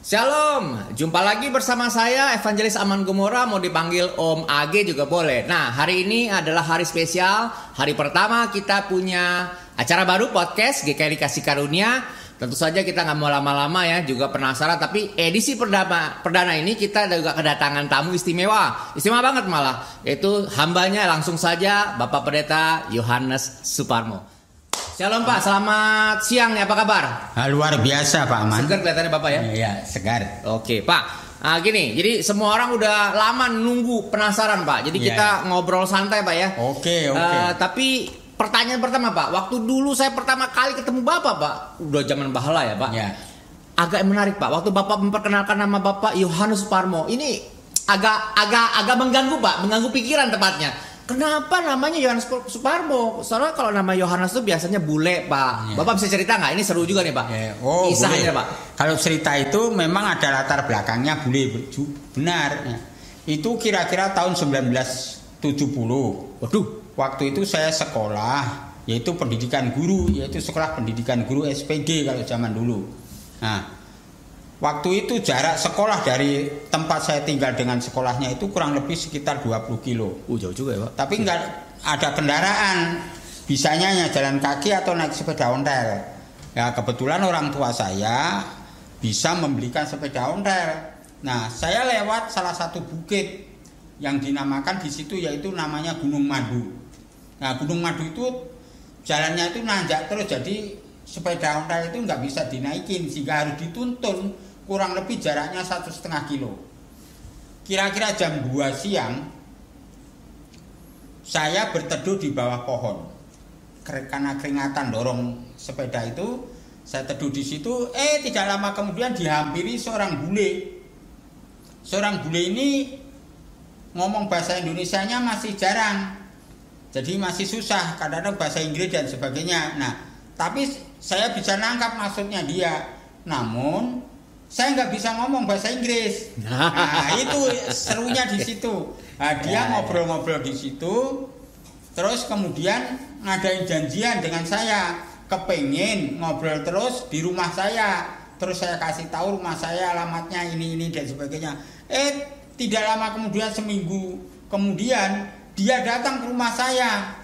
Shalom, jumpa lagi bersama saya Evangelis Aman Gomora, mau dipanggil Om AG juga boleh. Nah, hari ini adalah hari spesial, hari pertama kita punya acara baru podcast GKI Kasih Karunia. Tentu saja kita nggak mau lama-lama ya, juga penasaran. Tapi edisi perdana ini kita juga kedatangan tamu istimewa banget malah, yaitu hambanya langsung saja Bapak Pendeta Yohanes Suparmo. Shalom Pak, selamat siang nih, apa kabar? Luar biasa Pak Aman. Segar kelihatannya Bapak ya? Iya, segar. Oke Pak, gini, jadi semua orang udah lama nunggu, penasaran Pak. Jadi kita ngobrol santai Pak ya. Oke. Tapi pertanyaan pertama Pak, waktu dulu saya pertama kali ketemu Bapak Pak, udah zaman bahala ya Pak. Ya. Agak menarik Pak, waktu Bapak memperkenalkan nama Bapak Yohanes Suparmo, ini agak mengganggu Pak, mengganggu pikiran tepatnya. Kenapa namanya Yohanes Suparmo? Soalnya kalau nama Yohanes itu biasanya bule Pak. Bapak bisa cerita nggak? Ini seru juga nih Pak. Kisahnya Pak. Kalau cerita itu memang ada latar belakangnya bule, benar. Itu kira-kira tahun 1970. Waduh. Waktu itu saya sekolah, yaitu pendidikan guru, yaitu sekolah pendidikan guru SPG kalau zaman dulu. Nah, waktu itu jarak sekolah dari tempat saya tinggal dengan sekolahnya itu kurang lebih sekitar 20 kilo. Jauh juga ya Pak. Tapi nggak ada kendaraan, bisanya hanya jalan kaki atau naik sepeda ontel. Ya kebetulan orang tua saya bisa membelikan sepeda ontel. Nah saya lewat salah satu bukit yang dinamakan di situ yaitu namanya Gunung Madu. Nah Gunung Madu itu jalannya itu nanjak terus, jadi sepeda ontel itu nggak bisa dinaikin sehingga harus dituntun kurang lebih jaraknya 1,5 kilo. Kira-kira jam 2 siang saya berteduh di bawah pohon karena keringatan dorong sepeda itu. Saya teduh di situ, tidak lama kemudian dihampiri seorang bule. Seorang bule ini ngomong bahasa Indonesianya masih jarang, jadi masih susah, kadang-kadang bahasa Inggris dan sebagainya. Nah tapi saya bisa nangkap maksudnya dia, namun saya nggak bisa ngomong bahasa Inggris. Nah itu serunya di situ. Nah, dia ngobrol-ngobrol di situ, terus kemudian ngadain janjian dengan saya, kepengen ngobrol terus di rumah saya. Terus saya kasih tahu rumah saya, alamatnya ini dan sebagainya. Tidak lama kemudian, seminggu kemudian dia datang ke rumah saya.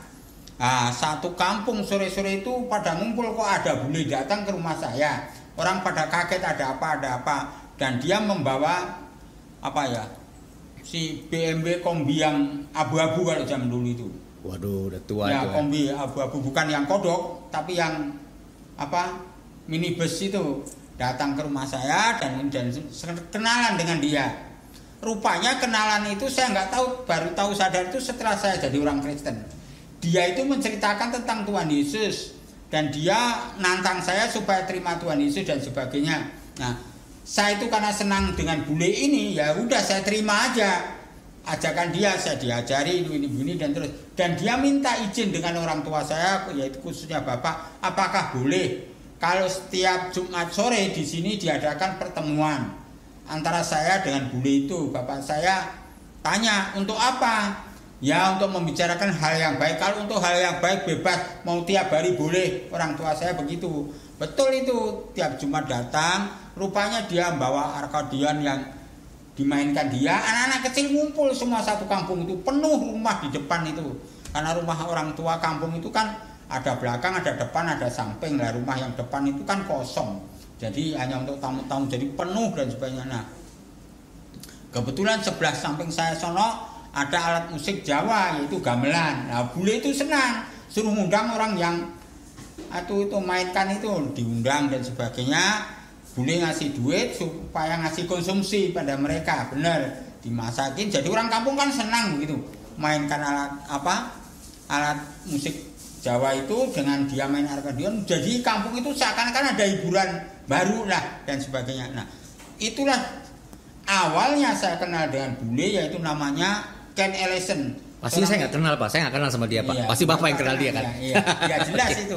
Nah, satu kampung sore-sore itu pada ngumpul, kok ada bule datang ke rumah saya. Orang pada kaget, ada apa, dan dia membawa si BMW kombi yang abu-abu kalau zaman dulu itu. Waduh, udah tua ya, itu ya. Kombi abu-abu, bukan yang kodok tapi yang minibus itu, datang ke rumah saya dan kenalan dengan dia. Rupanya kenalan itu saya nggak tahu, baru tahu sadar itu setelah saya jadi orang Kristen. Dia itu menceritakan tentang Tuhan Yesus dan dia nantang saya supaya terima Tuhan Yesus dan sebagainya. Nah, saya itu karena senang dengan bule ini, ya udah saya terima aja ajakan dia. Saya diajari ini dan dia minta izin dengan orang tua saya, yaitu khususnya bapak, apakah boleh kalau setiap Jumat sore di sini diadakan pertemuan antara saya dengan bule itu. Bapak saya tanya, untuk apa? Ya, untuk membicarakan hal yang baik. Kalau untuk hal yang baik bebas, mau tiap hari boleh. Orang tua saya begitu. Betul itu, tiap Jumat datang. Rupanya dia membawa akordeon yang dimainkan dia. Anak-anak kecil ngumpul semua satu kampung itu, penuh rumah di depan itu. Karena rumah orang tua kampung itu kan ada belakang, ada depan, ada samping. Lah rumah yang depan itu kan kosong. Jadi hanya untuk tamu-tamu, jadi penuh dan sebagainya. Nah, kebetulan sebelah samping saya sono ada alat musik Jawa yaitu gamelan. Nah bule itu senang, suruh ngundang orang yang itu mainkan itu, diundang dan sebagainya. Bule ngasih duit supaya ngasih konsumsi pada mereka, benar, dimasakin. Jadi orang kampung kan senang begitu, mainkan alat musik Jawa itu dengan dia main akordeon. Jadi kampung itu seakan-akan ada hiburan baru lah dan sebagainya. Nah itulah awalnya saya kenal dengan bule, yaitu namanya Ken Ellison. Pasti saya nggak kenal Pak, saya nggak kenal sama dia Pak. Pasti Bapak yang kenal dia kan? Iya jelas itu.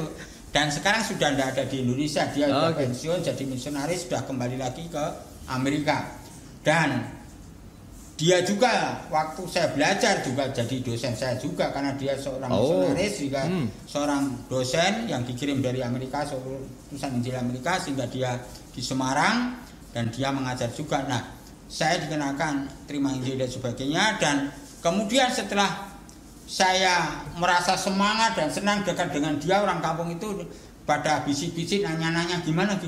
Dan sekarang sudah tidak ada di Indonesia, dia sudah pensiun jadi misionaris, sudah kembali lagi ke Amerika. Dan dia juga waktu saya belajar juga jadi dosen saya juga, karena dia seorang misionaris juga seorang dosen yang dikirim dari Amerika, utusan Injil Amerika, sehingga dia di Semarang. dan dia mengajar juga. Nah, saya dikenakan terima Injil dan sebagainya, dan kemudian setelah saya merasa semangat dan senang dekat dengan dia, orang kampung itu pada bisik-bisik nanya-nanya gimana,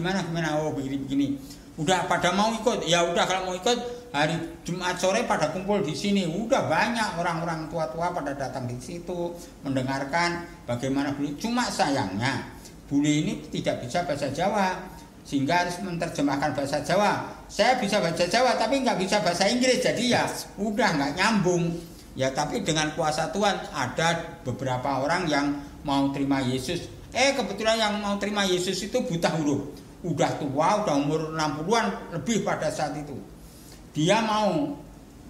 oh begini. Udah pada mau ikut, ya udah kalau mau ikut hari Jumat sore pada kumpul di sini. Udah banyak orang-orang tua-tua pada datang di situ mendengarkan bagaimana bule. Cuma sayangnya bule ini tidak bisa bahasa Jawa, sehingga harus menerjemahkan bahasa Jawa. Saya bisa bahasa Jawa tapi nggak bisa bahasa Inggris, jadi ya udah nggak nyambung. Ya tapi dengan kuasa Tuhan ada beberapa orang yang mau terima Yesus. Kebetulan yang mau terima Yesus itu buta huruf. Udah tua, udah umur 60-an lebih pada saat itu. Dia mau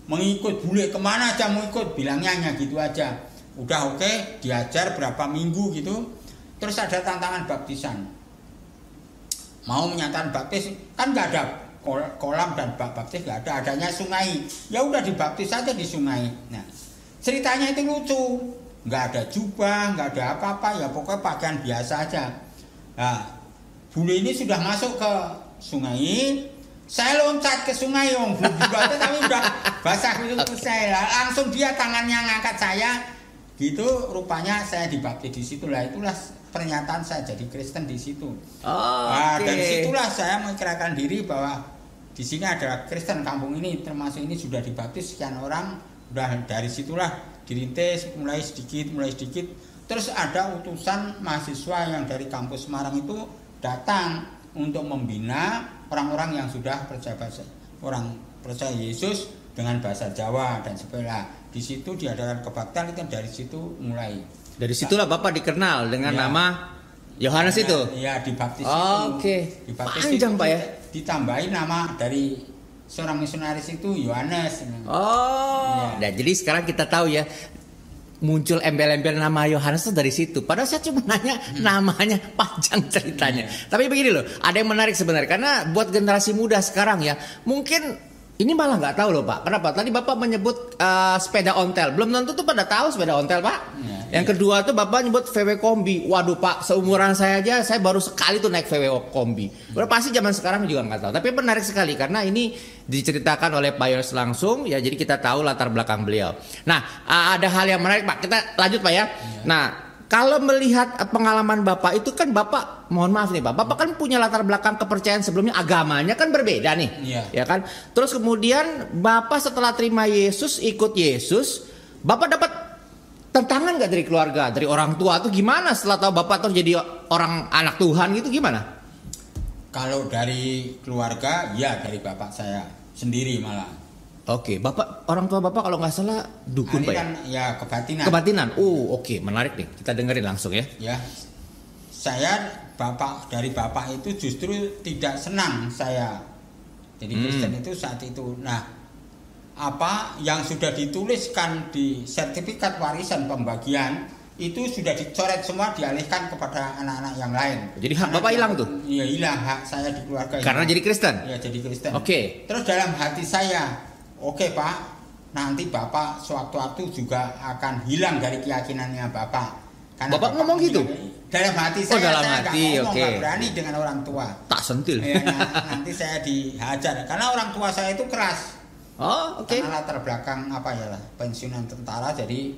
mengikut bule, kemana aja mau ikut, bilangnya hanya gitu aja. Udah oke, diajar berapa minggu gitu. Terus ada tantangan baptisan. Mau menyatakan baptis, kan nggak ada kolam dan baptis, nggak ada, adanya sungai. Ya udah dibaptis aja di sungai. Nah, ceritanya itu lucu, nggak ada jubah, nggak ada apa-apa, ya pokoknya pakaian biasa aja. Nah, bule ini sudah masuk ke sungai, saya loncat ke sungai, belum juga tapi udah basah itu saya. Langsung dia tangannya ngangkat saya, gitu. Rupanya saya dibaptis di situ lah. Itulah pernyataan saya jadi Kristen di situ. Dari situlah saya mengikrarkan diri bahwa di sini adalah Kristen kampung ini, termasuk ini sudah dibaptis sekian orang. Udah dari situlah dirintis mulai sedikit. Terus ada utusan mahasiswa yang dari kampus Semarang itu datang untuk membina orang-orang yang sudah percaya Yesus dengan bahasa Jawa dan sebagainya. Di situ diadakan kebaktian, itu dari situ mulai. Dari situlah Bapak dikenal dengan nama Yohanes itu. Iya, dibaptis itu. Oke. Dibaptis panjang itu, Pak ya. Ditambahin nama dari seorang misionaris itu Yohanes. Nah jadi sekarang kita tahu ya, muncul embel-embel nama Yohanes itu dari situ. Padahal saya cuma nanya namanya, panjang ceritanya. Tapi begini loh, ada yang menarik sebenarnya, karena buat generasi muda sekarang ya, mungkin ini malah nggak tahu loh Pak. Kenapa? Tadi Bapak menyebut sepeda ontel. Belum tentu tuh pada tahu sepeda ontel Pak. Yang kedua tuh Bapak nyebut VW Kombi. Waduh Pak, seumuran saya aja, saya baru sekali tuh naik VW Kombi. Udah pasti zaman sekarang juga nggak tahu. Tapi menarik sekali karena ini diceritakan oleh Pak Yohanes langsung ya. Jadi kita tahu latar belakang beliau. Nah ada hal yang menarik Pak. Kita lanjut Pak ya. Nah kalau melihat pengalaman Bapak itu kan Bapak, mohon maaf nih Bapak kan punya latar belakang kepercayaan sebelumnya, agamanya kan berbeda nih, ya kan. Terus kemudian Bapak setelah terima Yesus, ikut Yesus, Bapak dapat tantangan nggak dari keluarga, dari orang tua tuh gimana setelah tahu Bapak tuh jadi orang anak Tuhan gitu gimana? Kalau dari keluarga, ya dari Bapak saya sendiri malah. Oke, Bapak, orang tua Bapak kalau nggak salah dukun Pak ya? Kan ya kebatinan. Kebatinan. Oke, menarik nih. Kita dengerin langsung ya. Ya, saya dari Bapak itu justru tidak senang saya jadi Kristen itu saat itu. Nah, apa yang sudah dituliskan di sertifikat warisan pembagian itu sudah dicoret semua, dialihkan kepada anak-anak yang lain. Jadi hak Bapak hilang tuh? Iya, hilang hak saya di keluarga. Karena jadi Kristen? Iya, jadi Kristen. Oke. Terus dalam hati saya, oke Pak, nanti Bapak sewaktu-waktu juga akan hilang dari keyakinannya Bapak. Karena Bapak ngomong gitu? Dalam hati saya, dalam saya hati, nggak berani dengan orang tua. Tak sentil. Ya, nanti saya dihajar, karena orang tua saya itu keras. Oke. Karena latar belakang apa ya lah, pensiunan tentara, jadi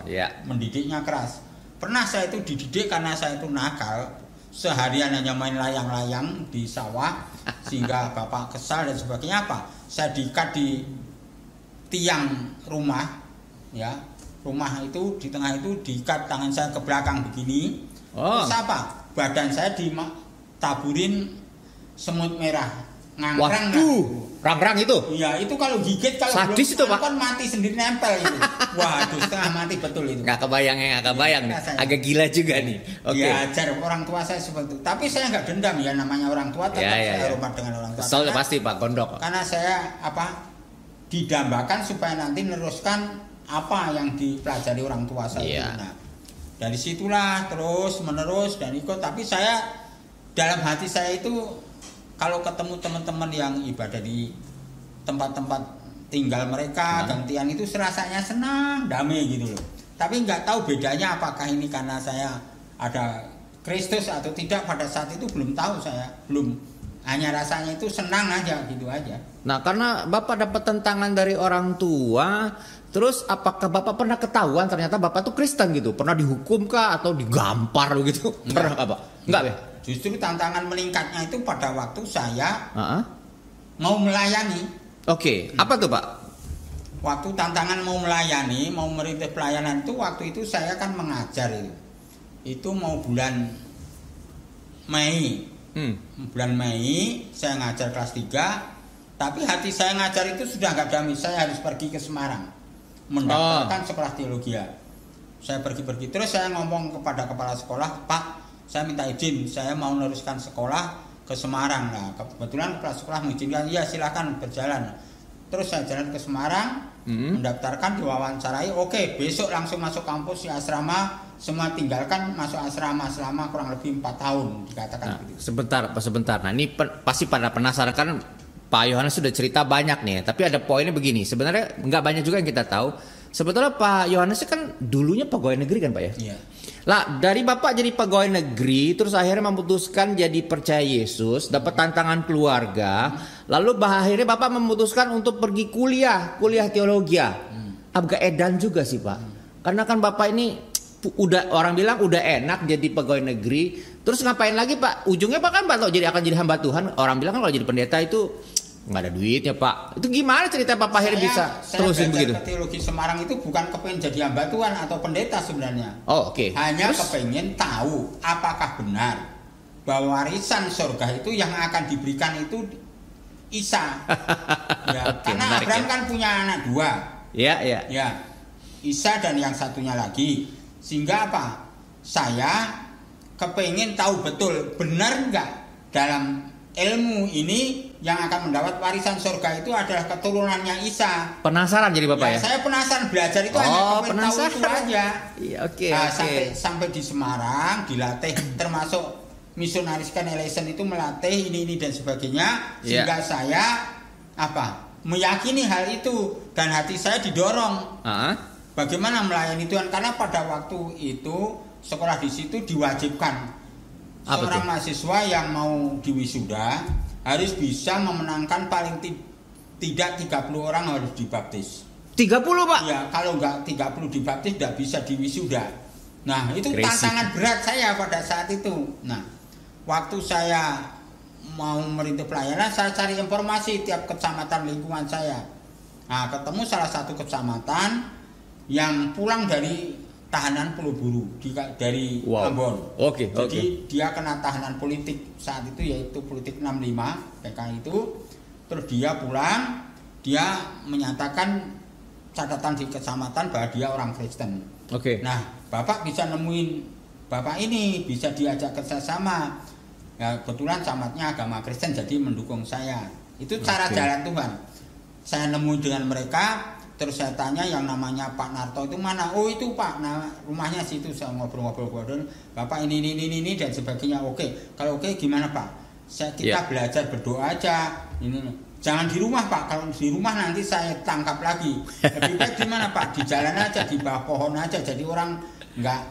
ya. Mendidiknya keras. Pernah saya itu dididik karena saya itu nakal. Seharian hanya main layang-layang di sawah, sehingga Bapak kesal dan sebagainya. Apa? Saya diikat di tiang rumah, ya. Rumah itu di tengah itu diikat, tangan saya ke belakang begini. Terus apa? Badan saya ditaburin semut merah. Ngangkrang. Rang-rang itu? Iya, itu kalau gigit, kalau sadis belum itu Pak, kan mati sendiri, nempel itu. Waduh, setengah mati betul itu. Nggak kebayang nih. Agak gila juga nih. Oke. Ajar orang tua saya seperti itu. Tapi saya nggak dendam ya, namanya orang tua, tetap saya hormat dengan orang tua. Kesel pasti Pak, gondok. Karena saya didambakan supaya nanti meneruskan apa yang dipelajari orang tua saya. Nah, dari situlah terus menerus dan ikut. Tapi saya dalam hati saya itu, kalau ketemu teman-teman yang ibadah di tempat-tempat tinggal mereka, gantian itu rasanya senang, damai gitu loh. Tapi nggak tahu bedanya apakah ini karena saya ada Kristus atau tidak, pada saat itu belum tahu saya, belum Hanya rasanya itu senang aja gitu aja. Nah, karena Bapak dapat tantangan dari orang tua, terus apakah Bapak pernah ketahuan ternyata Bapak tuh Kristen gitu? Pernah dihukum kah atau digampar gitu? Pernah Bapak? Enggak, Be? Justru tantangan meningkatnya itu pada waktu saya mau melayani. Oke, apa tuh Pak? Waktu tantangan mau melayani, mau merintis pelayanan itu waktu itu saya kan mengajar itu. Itu mau bulan Mei. Bulan Mei saya ngajar kelas 3, tapi hati saya ngajar itu sudah nggak damai. Saya harus pergi ke Semarang mendaftarkan sekolah teologi. Saya pergi-pergi terus saya ngomong kepada kepala sekolah, Pak, saya minta izin, saya mau meneruskan sekolah ke Semarang. Nah, kebetulan kepala sekolah mengizinkan, ya silakan berjalan. Terus saya jalan ke Semarang, mendaftarkan, diwawancarai, oke, besok langsung masuk kampus di asrama, semua tinggalkan, masuk asrama selama kurang lebih 4 tahun, dikatakan begitu. Sebentar. Nah, ini pasti pada penasaran kan Pak Yohanes sudah cerita banyak nih, tapi ada poinnya begini. Sebenarnya nggak banyak juga yang kita tahu. Sebetulnya Pak Yohanes kan dulunya pegawai negeri kan Pak ya? Iya. Lah, dari Bapak jadi pegawai negeri, terus akhirnya memutuskan jadi percaya Yesus, dapat tantangan keluarga, lalu akhirnya Bapak memutuskan untuk pergi kuliah teologi. Agak edan juga sih Pak, karena kan Bapak ini udah orang bilang udah enak jadi pegawai negeri, terus ngapain lagi Pak? Ujungnya Pak kan Pak akan jadi hamba Tuhan. Orang bilang kan kalau jadi pendeta itu nggak ada duitnya Pak. Itu gimana cerita Bapak akhirnya bisa terusin begitu? Saya teologi Semarang itu bukan kepengen jadi hamba Tuhan atau pendeta sebenarnya. Oh, oke. Hanya kepengen tahu apakah benar bahwa warisan surga itu yang akan diberikan itu Isa. Ya, karena Abraham kan punya anak 2. Ya. Isa dan yang satunya lagi. Sehingga apa? Saya kepengen tahu betul benar nggak dalam ilmu ini yang akan mendapat warisan surga itu adalah keturunannya Isa. Penasaran jadi Bapak ya? Saya penasaran, belajar itu hanya kepengen tahu itu aja. Iya, oke. Sampai di Semarang dilatih, termasuk misionariskan election itu melatih ini dan sebagainya, sehingga saya meyakini hal itu dan hati saya didorong. Bagaimana melayani Tuhan, karena pada waktu itu sekolah di situ diwajibkan seorang mahasiswa yang mau diwisuda harus bisa memenangkan paling tidak 30 orang harus dibaptis. 30 Pak? Ya, kalau enggak 30 dibaptis tidak bisa diwisuda. Nah, itu tantangan berat saya pada saat itu. Nah, waktu saya mau merintis pelayanan, saya cari informasi tiap kecamatan lingkungan saya. Nah, ketemu salah satu kecamatan yang pulang dari tahanan Pulau Buru dari Ambon. Jadi dia kena tahanan politik saat itu, yaitu politik 65 PK itu. Terus dia pulang, dia menyatakan catatan di kecamatan bahwa dia orang Kristen. Nah, Bapak bisa nemuin Bapak ini, bisa diajak kerjasama. Ya, kebetulan camatnya agama Kristen jadi mendukung saya. Itu cara jalan Tuhan. Saya nemuin dengan mereka. Terus saya tanya yang namanya Pak Narto itu mana? Oh itu Pak, nah, rumahnya situ. Saya ngobrol-ngobrol, Bapak ini dan sebagainya. Kalau gimana Pak? Kita belajar berdoa aja. Jangan di rumah Pak, kalau di rumah nanti saya tangkap lagi. Lebih baik gimana Pak? Di jalan aja, di bawah pohon aja. Jadi orang nggak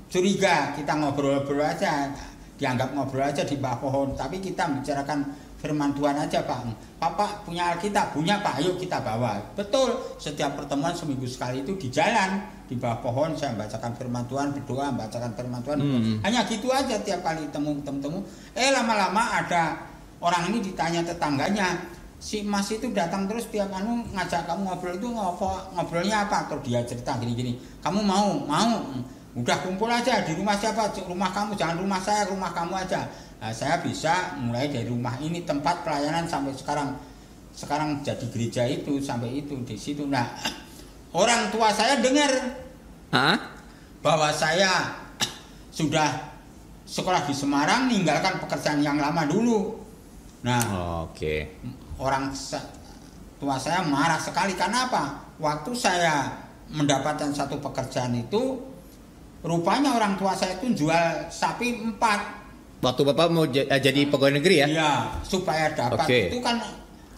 curiga. Kita ngobrol-ngobrol aja, dianggap ngobrol aja di bawah pohon. Tapi kita bicarakan firman Tuhan aja Pak. Bapak punya Alkitab, punya Pak, ayo kita bawa. Betul, setiap pertemuan seminggu sekali itu di jalan, di bawah pohon saya bacakan firman Tuhan, berdoa, bacakan firman Tuhan. Hanya gitu aja tiap kali temu. Lama-lama ada orang ini ditanya tetangganya, si Mas itu datang terus tiap ngajak kamu ngobrol itu ngobrolnya apa? Terus dia cerita gini-gini. Kamu mau? Udah kumpul aja di rumah siapa? Rumah kamu, jangan rumah saya, rumah kamu aja. Nah, saya bisa mulai dari rumah ini tempat pelayanan sampai sekarang jadi gereja itu sampai itu di situ. Nah, orang tua saya dengar bahwa saya sudah sekolah di Semarang, meninggalkan pekerjaan yang lama dulu. Nah, orang tua saya marah sekali. Karena apa? Waktu saya mendapatkan satu pekerjaan itu, rupanya orang tua saya itu jual sapi 4. Waktu Bapak mau jadi pegawai negeri ya? Iya, supaya dapat itu kan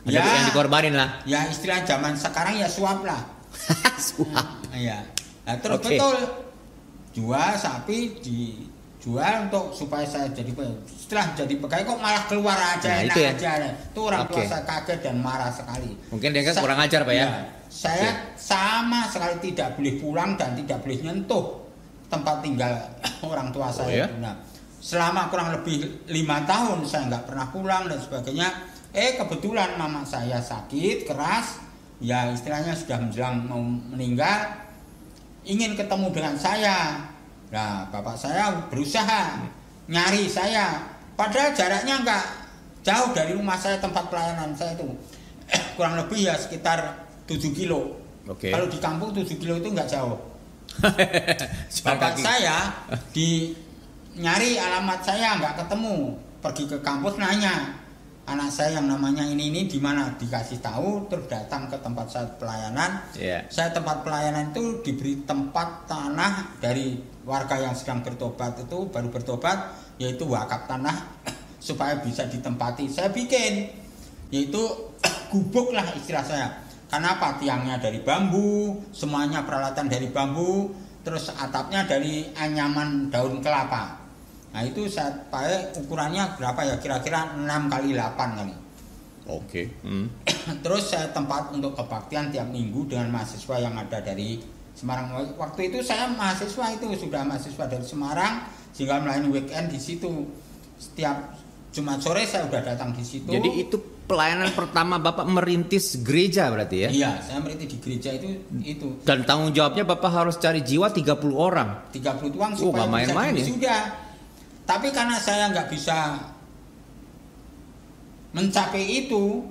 yang dikorbanin lah. Ya istilah zaman sekarang ya suap lah. Suap. Iya. Nah, terus betul jual sapi jual untuk supaya saya jadi setelah jadi pegawai kok malah keluar aja, Nah, enak itu ya? aja. Itu orang tua Oke. saya kaget dan marah sekali. Mungkin dia kan kurang ajar Pak ya? Saya sama sekali tidak boleh pulang dan tidak boleh nyentuh tempat tinggal orang tua saya ya? itu. Nah, selama kurang lebih 5 tahun saya nggak pernah pulang dan sebagainya. Kebetulan mama saya sakit keras, ya istilahnya sudah menjelang mau meninggal, ingin ketemu dengan saya. Nah, bapak saya berusaha nyari saya, padahal jaraknya nggak jauh dari rumah saya, tempat pelayanan saya itu kurang lebih ya sekitar 7 kilo. Oke. Kalau di kampung 7 kilo itu nggak jauh. Jalan Bapak kaki. saya di nyari alamat saya nggak ketemu, pergi ke kampus nanya anak saya yang namanya ini di mana, dikasih tahu, terus datang ke tempat saya pelayanan. Iya. Saya tempat pelayanan itu diberi tempat tanah dari warga yang sedang bertobat, itu baru bertobat, yaitu wakaf tanah supaya bisa ditempati. Saya bikin yaitu gubuk lah istilah saya. Karena apa? Tiangnya dari bambu, semuanya peralatan dari bambu, terus atapnya dari anyaman daun kelapa. Nah itu saya pakai ukurannya berapa ya, kira-kira 6 kali 8 kali. Oke. Terus saya tempat untuk kebaktian tiap minggu dengan mahasiswa yang ada dari Semarang. Waktu itu saya mahasiswa, itu sudah mahasiswa dari Semarang, sehingga melayani weekend di situ. Setiap Jumat sore saya sudah datang di situ. Jadi itu pelayanan pertama Bapak merintis gereja berarti ya? Iya, saya merintis di gereja itu. Dan tanggung jawabnya Bapak harus cari jiwa 30 orang. 30 tuang nggak supaya bisa main-main ya? wisuda. Tapi karena saya nggak bisa mencapai itu,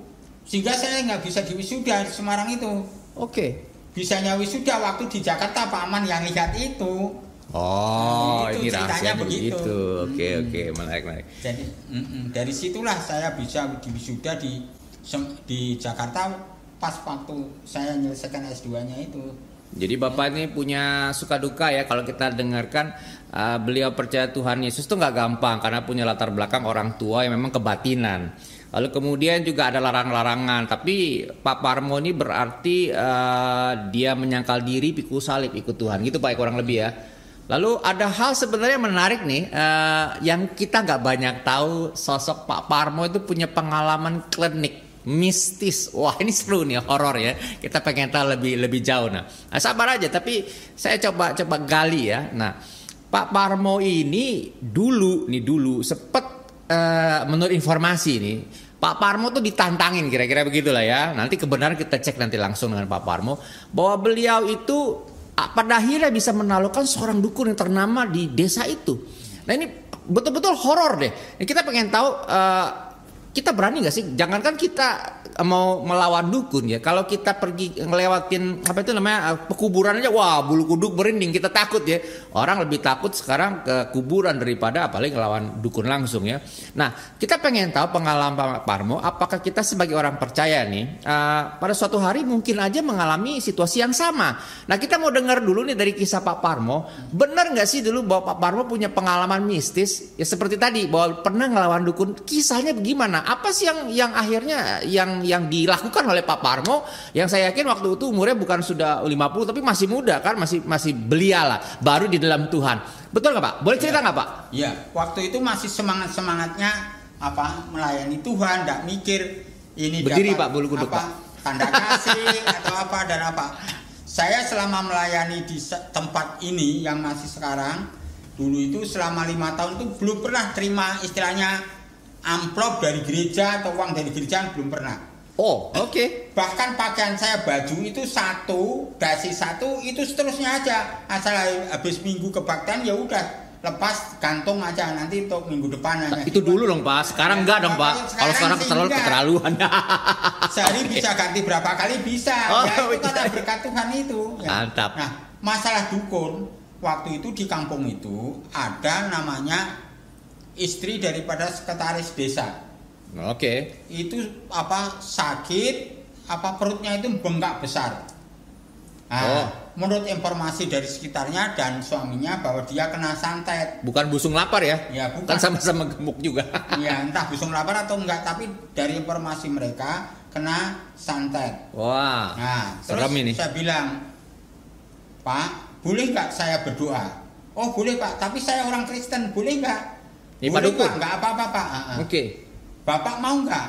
sehingga saya nggak bisa diwisuda di Semarang itu. Oke. Bisanya wisuda waktu di Jakarta Pak Aman yang lihat itu. Oh, Itu ini ceritanya rahasia begitu. begitu. Oke, menarik. Jadi dari situlah saya bisa diwisuda di Jakarta pas waktu saya menyelesaikan S2-nya itu. Jadi Bapak ini punya suka duka ya kalau kita dengarkan beliau percaya Tuhan Yesus itu nggak gampang karena punya latar belakang orang tua yang memang kebatinan. Lalu kemudian juga ada larang-larangan. Tapi Pak Parmo ini berarti dia menyangkal diri, pikul salib ikut Tuhan gitu Pak kurang lebih ya. Lalu ada hal sebenarnya menarik nih yang kita nggak banyak tahu, sosok Pak Parmo itu punya pengalaman klinik mistis. Wah ini seru nih, horor ya. Kita pengen tahu lebih jauh. Nah sabar aja, tapi saya coba gali ya. Nah Pak Parmo ini dulu sempet menurut informasi nih, Pak Parmo tuh ditantangin kira-kira begitulah ya. Nanti kebenaran kita cek nanti langsung dengan Pak Parmo bahwa beliau itu pada akhirnya bisa menaklukkan seorang dukun yang ternama di desa itu. Nah ini betul-betul horor deh. Kita pengen tahu kita berani nggak sih? Jangankan kita mau melawan dukun ya. Kalau kita pergi ngelewatin apa itu namanya pekuburan aja, wah bulu kuduk merinding, kita takut ya. Orang lebih takut sekarang ke kuburan daripada apalagi ngelawan dukun langsung ya. Nah kita pengen tahu pengalaman Pak Parmo. Apakah kita sebagai orang percaya nih pada suatu hari mungkin aja mengalami situasi yang sama. Nah kita mau dengar dulu nih dari kisah Pak Parmo. Benar nggak sih dulu bahwa Pak Parmo punya pengalaman mistis ya seperti tadi bahwa pernah ngelawan dukun? Kisahnya bagaimana? Apa sih yang akhirnya yang dilakukan oleh Pak Parmo yang saya yakin waktu itu umurnya bukan sudah 50 tapi masih muda kan, masih belia lah, baru di dalam Tuhan. Betul nggak Pak? Boleh cerita nggak Pak? Iya, waktu itu masih semangatnya melayani Tuhan, nggak mikir ini berdiri dapat Pak bulu kuduk Pak. Tanda kasih atau apa dan apa. Saya selama melayani di tempat ini yang masih sekarang, dulu itu selama 5 tahun itu belum pernah terima istilahnya amplop dari gereja atau uang dari gereja, belum pernah. Oh, oke. Bahkan pakaian saya, baju itu satu, dasi satu, itu seterusnya aja. Asal habis minggu kebaktian ya udah lepas gantung aja nanti untuk minggu depan aja. Itu dulu dong Pak, sekarang enggak dong Pak. Kalau sekarang keterlaluan. Sehari bisa ganti berapa kali bisa. Oh, ya itu karena berkat Tuhan itu. Ya. Mantap. Nah, masalah dukun, waktu itu di kampung itu ada namanya istri daripada sekretaris desa. Oke. Itu sakit, perutnya itu bengkak besar. Nah, menurut informasi dari sekitarnya dan suaminya bahwa dia kena santet. Bukan busung lapar ya? Ya, bukan. Kan sama-sama gemuk juga. Ya, entah busung lapar atau enggak, tapi dari informasi mereka kena santet. Wah. Nah, terus serem ini. saya bilang, Pak, boleh nggak saya berdoa? Oh boleh Pak, tapi saya orang Kristen, boleh nggak? Ini Pak Boleh Dukun? Pak, nggak apa-apa Pak. Oke. Bapak mau nggak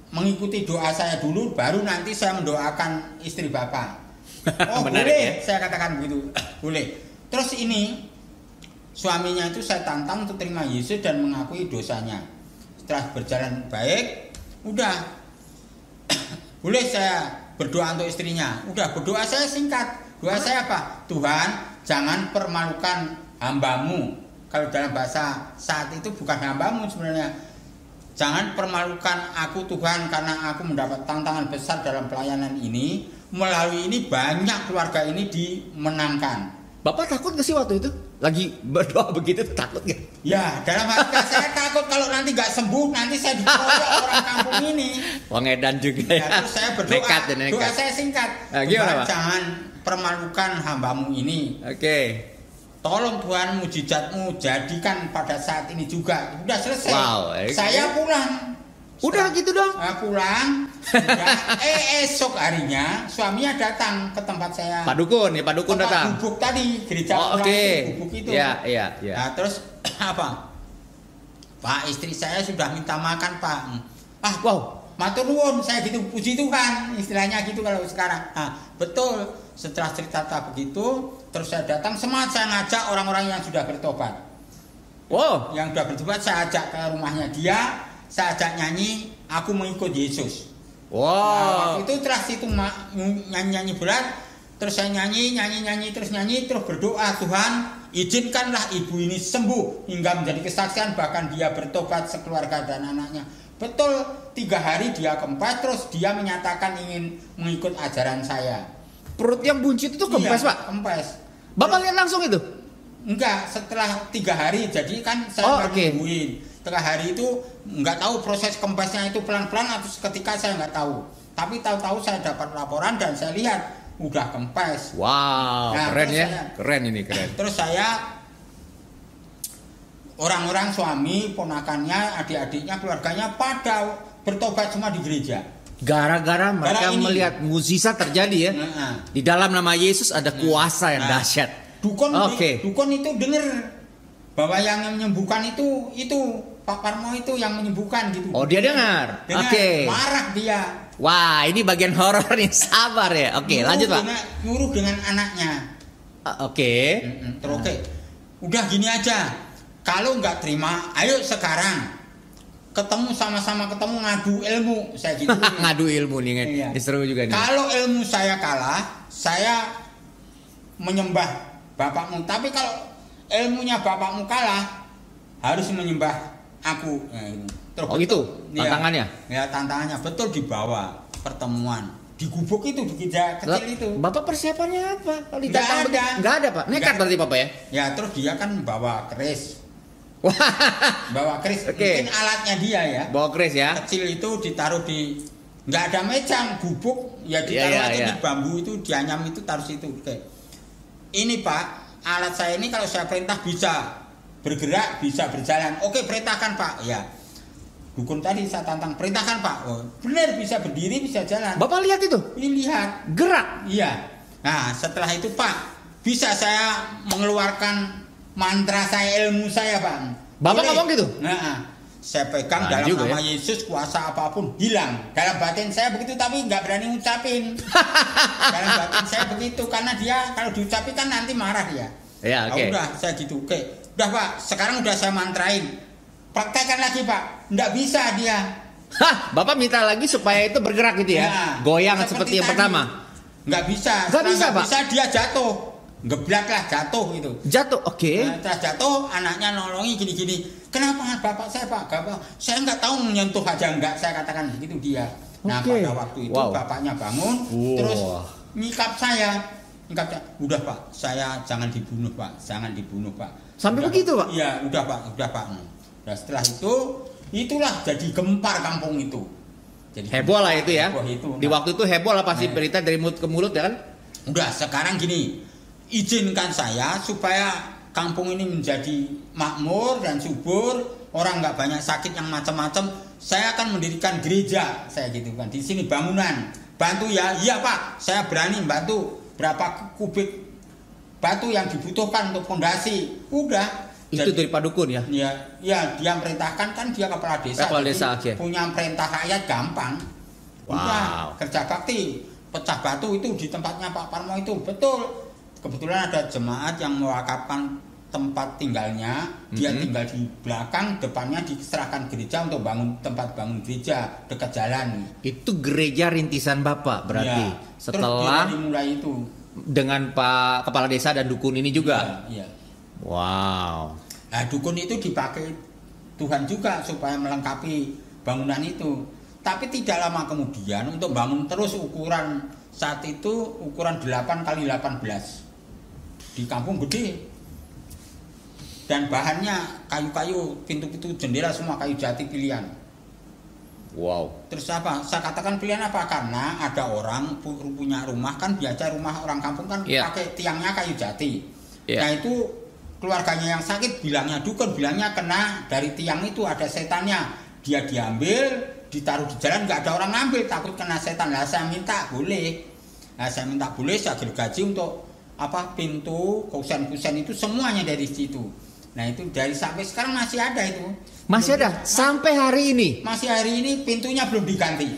mengikuti doa saya dulu, baru nanti saya mendoakan istri Bapak. Oh Menarik, boleh, ya? saya katakan begitu. Boleh. Terus ini suaminya itu saya tantang untuk terima Yesus dan mengakui dosanya. Setelah berjalan baik, udah boleh saya berdoa untuk istrinya. Udah, berdoa saya singkat. Doa saya apa? Tuhan, jangan permalukan hambamu. Kalau dalam bahasa saat itu bukan hambamu sebenarnya. Jangan permalukan aku Tuhan, karena aku mendapat tantangan besar dalam pelayanan ini. Melalui ini banyak keluarga ini dimenangkan. Bapak takut gak sih waktu itu? Lagi berdoa begitu takut gak? Ya, dalam hati saya takut kalau nanti gak sembuh, nanti saya dikeroyok orang kampung ini. Wang Edan juga ya. Terus saya berdoa, Nekat dan nekat. doa saya singkat. Nah, gimana, Tuhan, Pak? jangan permalukan hambamu ini. Oke. Tolong Tuhan, mujizatmu jadikan pada saat ini juga. Udah selesai. Wow, Saya pulang. Udah gitu dong. Pulang. Udah. Esok harinya suaminya datang ke tempat saya. Pak Dukun ya, Pak Dukun Tempat datang. gubuk tadi, gereja Oh, pulang oke. itu, gubuk itu. Ya. Nah, terus apa? Pak, istri saya sudah minta makan, Pak. Wow. Matur nuwun, saya gitu, puji Tuhan, istilahnya gitu kalau sekarang. Nah, betul. Setelah cerita begitu, terus saya datang, semangat saya ngajak orang-orang yang sudah bertobat. Wow. Yang sudah bertobat saya ajak ke rumahnya dia, saya ajak nyanyi, aku mengikut Yesus. Nah, Wow. waktu itu terus itu nyanyi berat, terus saya nyanyi, terus berdoa, Tuhan, izinkanlah ibu ini sembuh hingga menjadi kesaksian, bahkan dia bertobat sekeluarga dan anaknya. Betul, 3 hari dia kempes, terus dia menyatakan ingin mengikut ajaran saya. Perut yang buncit itu kempes, Iya, Pak? Kempes. Bapak lihat langsung itu? Enggak, setelah 3 hari, jadi kan saya Oh, oke. nungguin. 3 hari itu nggak tahu proses kempesnya itu pelan-pelan atau seketika, saya nggak tahu. Tapi tahu-tahu saya dapat laporan dan saya lihat udah kempes. Wow, Nah, keren terus ya. saya- Keren ini, keren. Terus saya orang-orang suami, ponakannya, adik-adiknya, keluarganya pada bertobat semua di gereja. Gara-gara mereka ini. melihat mukjizat terjadi ya. Nah, Di dalam nama Yesus ada kuasa yang Nah. dahsyat. Dukun, Oke. dukun itu dengar bahwa yang menyembuhkan itu Pak Parmo itu yang menyembuhkan gitu. Oh, dia dengar. Dengar, Oke. marah dia. Wah, ini bagian horor nih. Sabar ya. Oke, lanjut, Pak. Nyuruh dengan anaknya. Oke. Terus oke. Udah gini aja. Kalau nggak terima, ayo sekarang ketemu sama-sama ketemu ngadu ilmu, saya gitu. Ngadu ilmu nih kan. Iya. Ini seru juga nih. Kalau ilmu saya kalah, saya menyembah bapakmu. Tapi kalau ilmunya bapakmu kalah, harus menyembah aku. Nah, ini. Terus Oh, betul. gitu Iya. tantangannya? Ya, tantangannya betul dibawa pertemuan di gubuk itu, di gereja kecil itu. Bapak persiapannya apa? Kalau Nggak ditantang ada. begitu? Nggak ada, Pak. Nekat Nggak. berarti Bapak ya? Ya, terus dia kan bawa keris. Wah, Bawa keris, Oke. mungkin alatnya dia ya. bawa keris ya. Kecil itu ditaruh di, nggak ada meja, gubuk ya ditaruh Iya, aja iya. di bambu itu, dianyam itu, taruh situ. Oke. Ini Pak, alat saya ini kalau saya perintah bisa bergerak, bisa berjalan. Oke, perintahkan Pak. Ya. Dukun tadi saya tantang, perintahkan Pak. Oh, benar, bisa berdiri, bisa jalan. Bapak lihat itu? Ini lihat. Gerak. Iya. Nah, setelah itu Pak, bisa saya mengeluarkan mantra saya, ilmu saya, Pak. Bapak Boleh. ngomong gitu? Nah, saya pegang Nah, dalam juga nama ya. Yesus, kuasa apapun hilang. Dalam batin saya begitu, tapi nggak berani ngucapin. Dalam batin saya begitu, karena dia kalau diucapin kan nanti marah dia. Ya, Nah, oke. udah, saya gitu. Oke. Udah Pak, sekarang udah saya mantrain. Praktekkan lagi Pak. Nggak bisa dia. Hah, Bapak minta lagi supaya itu bergerak gitu ya? Nah, Goyang seperti yang tadi. pertama. Nggak bisa. Nggak Setelah bisa, nggak Pak? bisa, dia jatuh. Geblak lah, jatuh gitu. Jatuh, oke. Nah, setelah jatuh, anaknya nolongi gini-gini. Kenapa bapak saya Pak? Saya nggak tahu menyentuh aja nggak. Saya katakan begitu dia. Nah, Oke. pada waktu itu Wow. bapaknya bangun, Wow. terus nyikap saya. Udah Pak, saya jangan dibunuh Pak, jangan dibunuh Pak. Sampai Udah, begitu, Pak? Iya, udah Pak. Nah, setelah itu, itulah jadi gempar kampung itu. Jadi Heboh lah itu ya. heboh itu. Di Nah, waktu itu heboh lah pasti Nah. berita dari mulut ke mulut ya kan? udah sekarang gini, izinkan saya supaya kampung ini menjadi makmur dan subur, orang nggak banyak sakit yang macam-macam. Saya akan mendirikan gereja, saya gitu kan. Di sini bangunan, bantu ya. Iya Pak, saya berani bantu. Berapa kubik batu yang dibutuhkan untuk fondasi. Udah. Itu dari Pak Dukun ya? Ya, dia merintahkan, kan dia kepala desa. Kepala desa, okay. Punya perintah rakyat gampang. Udah, kerja bakti, pecah batu itu di tempatnya Pak Parmo itu, betul. Kebetulan ada jemaat yang mewakafkan tempat tinggalnya, dia tinggal di belakang, depannya diserahkan gereja untuk tempat bangun gereja dekat jalan. Itu gereja rintisan Bapak berarti. Ya, setelah dimulai itu dengan Pak Kepala Desa dan dukun ini juga. Iya. Wow. Nah, dukun itu dipakai Tuhan juga supaya melengkapi bangunan itu. Tapi tidak lama kemudian untuk bangun terus ukuran saat itu ukuran 8 kali 18 di kampung gede. Dan bahannya kayu-kayu, pintu-pintu jendela semua kayu jati pilihan. Wow. Terus apa? Saya katakan pilihan apa? Karena ada orang punya rumah, kan biasa rumah orang kampung kan pakai tiangnya kayu jati. Nah itu keluarganya yang sakit bilangnya dukun, bilangnya kena dari tiang itu ada setannya. Dia diambil, ditaruh di jalan, nggak ada orang ngambil, takut kena setan. Lah saya minta boleh. Nah saya minta boleh, saya gergaji untuk pintu, kusen-kusen itu semuanya dari situ. Nah itu dari sampai sekarang masih ada itu. Masih ada? Sampai hari ini? Masih hari ini pintunya belum diganti.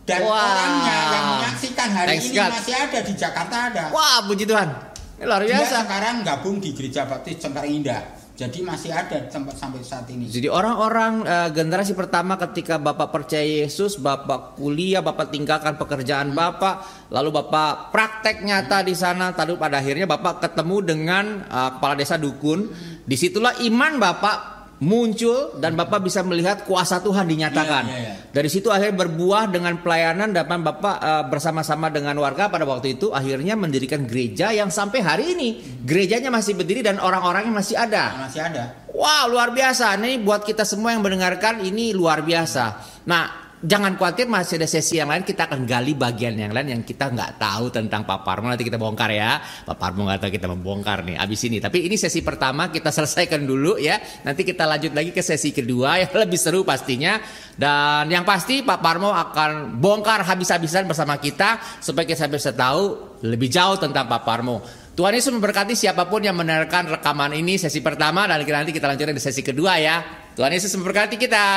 Dan orangnya yang menyaksikan hari ini masih ada di Jakarta ada. Wah, puji Tuhan. Ini luar biasa. Dia sekarang gabung di Gereja Baptis Cengkareng Indah. Jadi masih ada tempat sampai saat ini. Jadi orang-orang generasi pertama ketika Bapak percaya Yesus, Bapak kuliah, Bapak tinggalkan pekerjaan Bapak, lalu Bapak praktek nyata di sana, lalu pada akhirnya Bapak ketemu dengan kepala desa dukun. Disitulah iman Bapak muncul dan Bapak bisa melihat kuasa Tuhan dinyatakan. Dari situ akhirnya berbuah dengan pelayanan dan Bapak bersama-sama dengan warga pada waktu itu akhirnya mendirikan gereja yang sampai hari ini gerejanya masih berdiri dan orang-orangnya masih ada. Masih ada. Wow, luar biasa. Ini buat kita semua yang mendengarkan ini luar biasa. Nah, jangan khawatir, masih ada sesi yang lain. Kita akan gali bagian yang lain yang kita nggak tahu tentang Pak Parmo. Nanti kita bongkar ya. Pak Parmo nggak tahu, kita membongkar nih abis ini. Tapi ini sesi pertama, kita selesaikan dulu ya. Nanti kita lanjut lagi ke sesi kedua yang lebih seru pastinya. Dan yang pasti Pak Parmo akan bongkar habis-habisan bersama kita supaya kita bisa tahu lebih jauh tentang Pak Parmo. Tuhan Yesus memberkati siapapun yang mendengarkan rekaman ini sesi pertama, dan nanti kita lanjutkan di sesi kedua ya. Tuhan Yesus memberkati kita.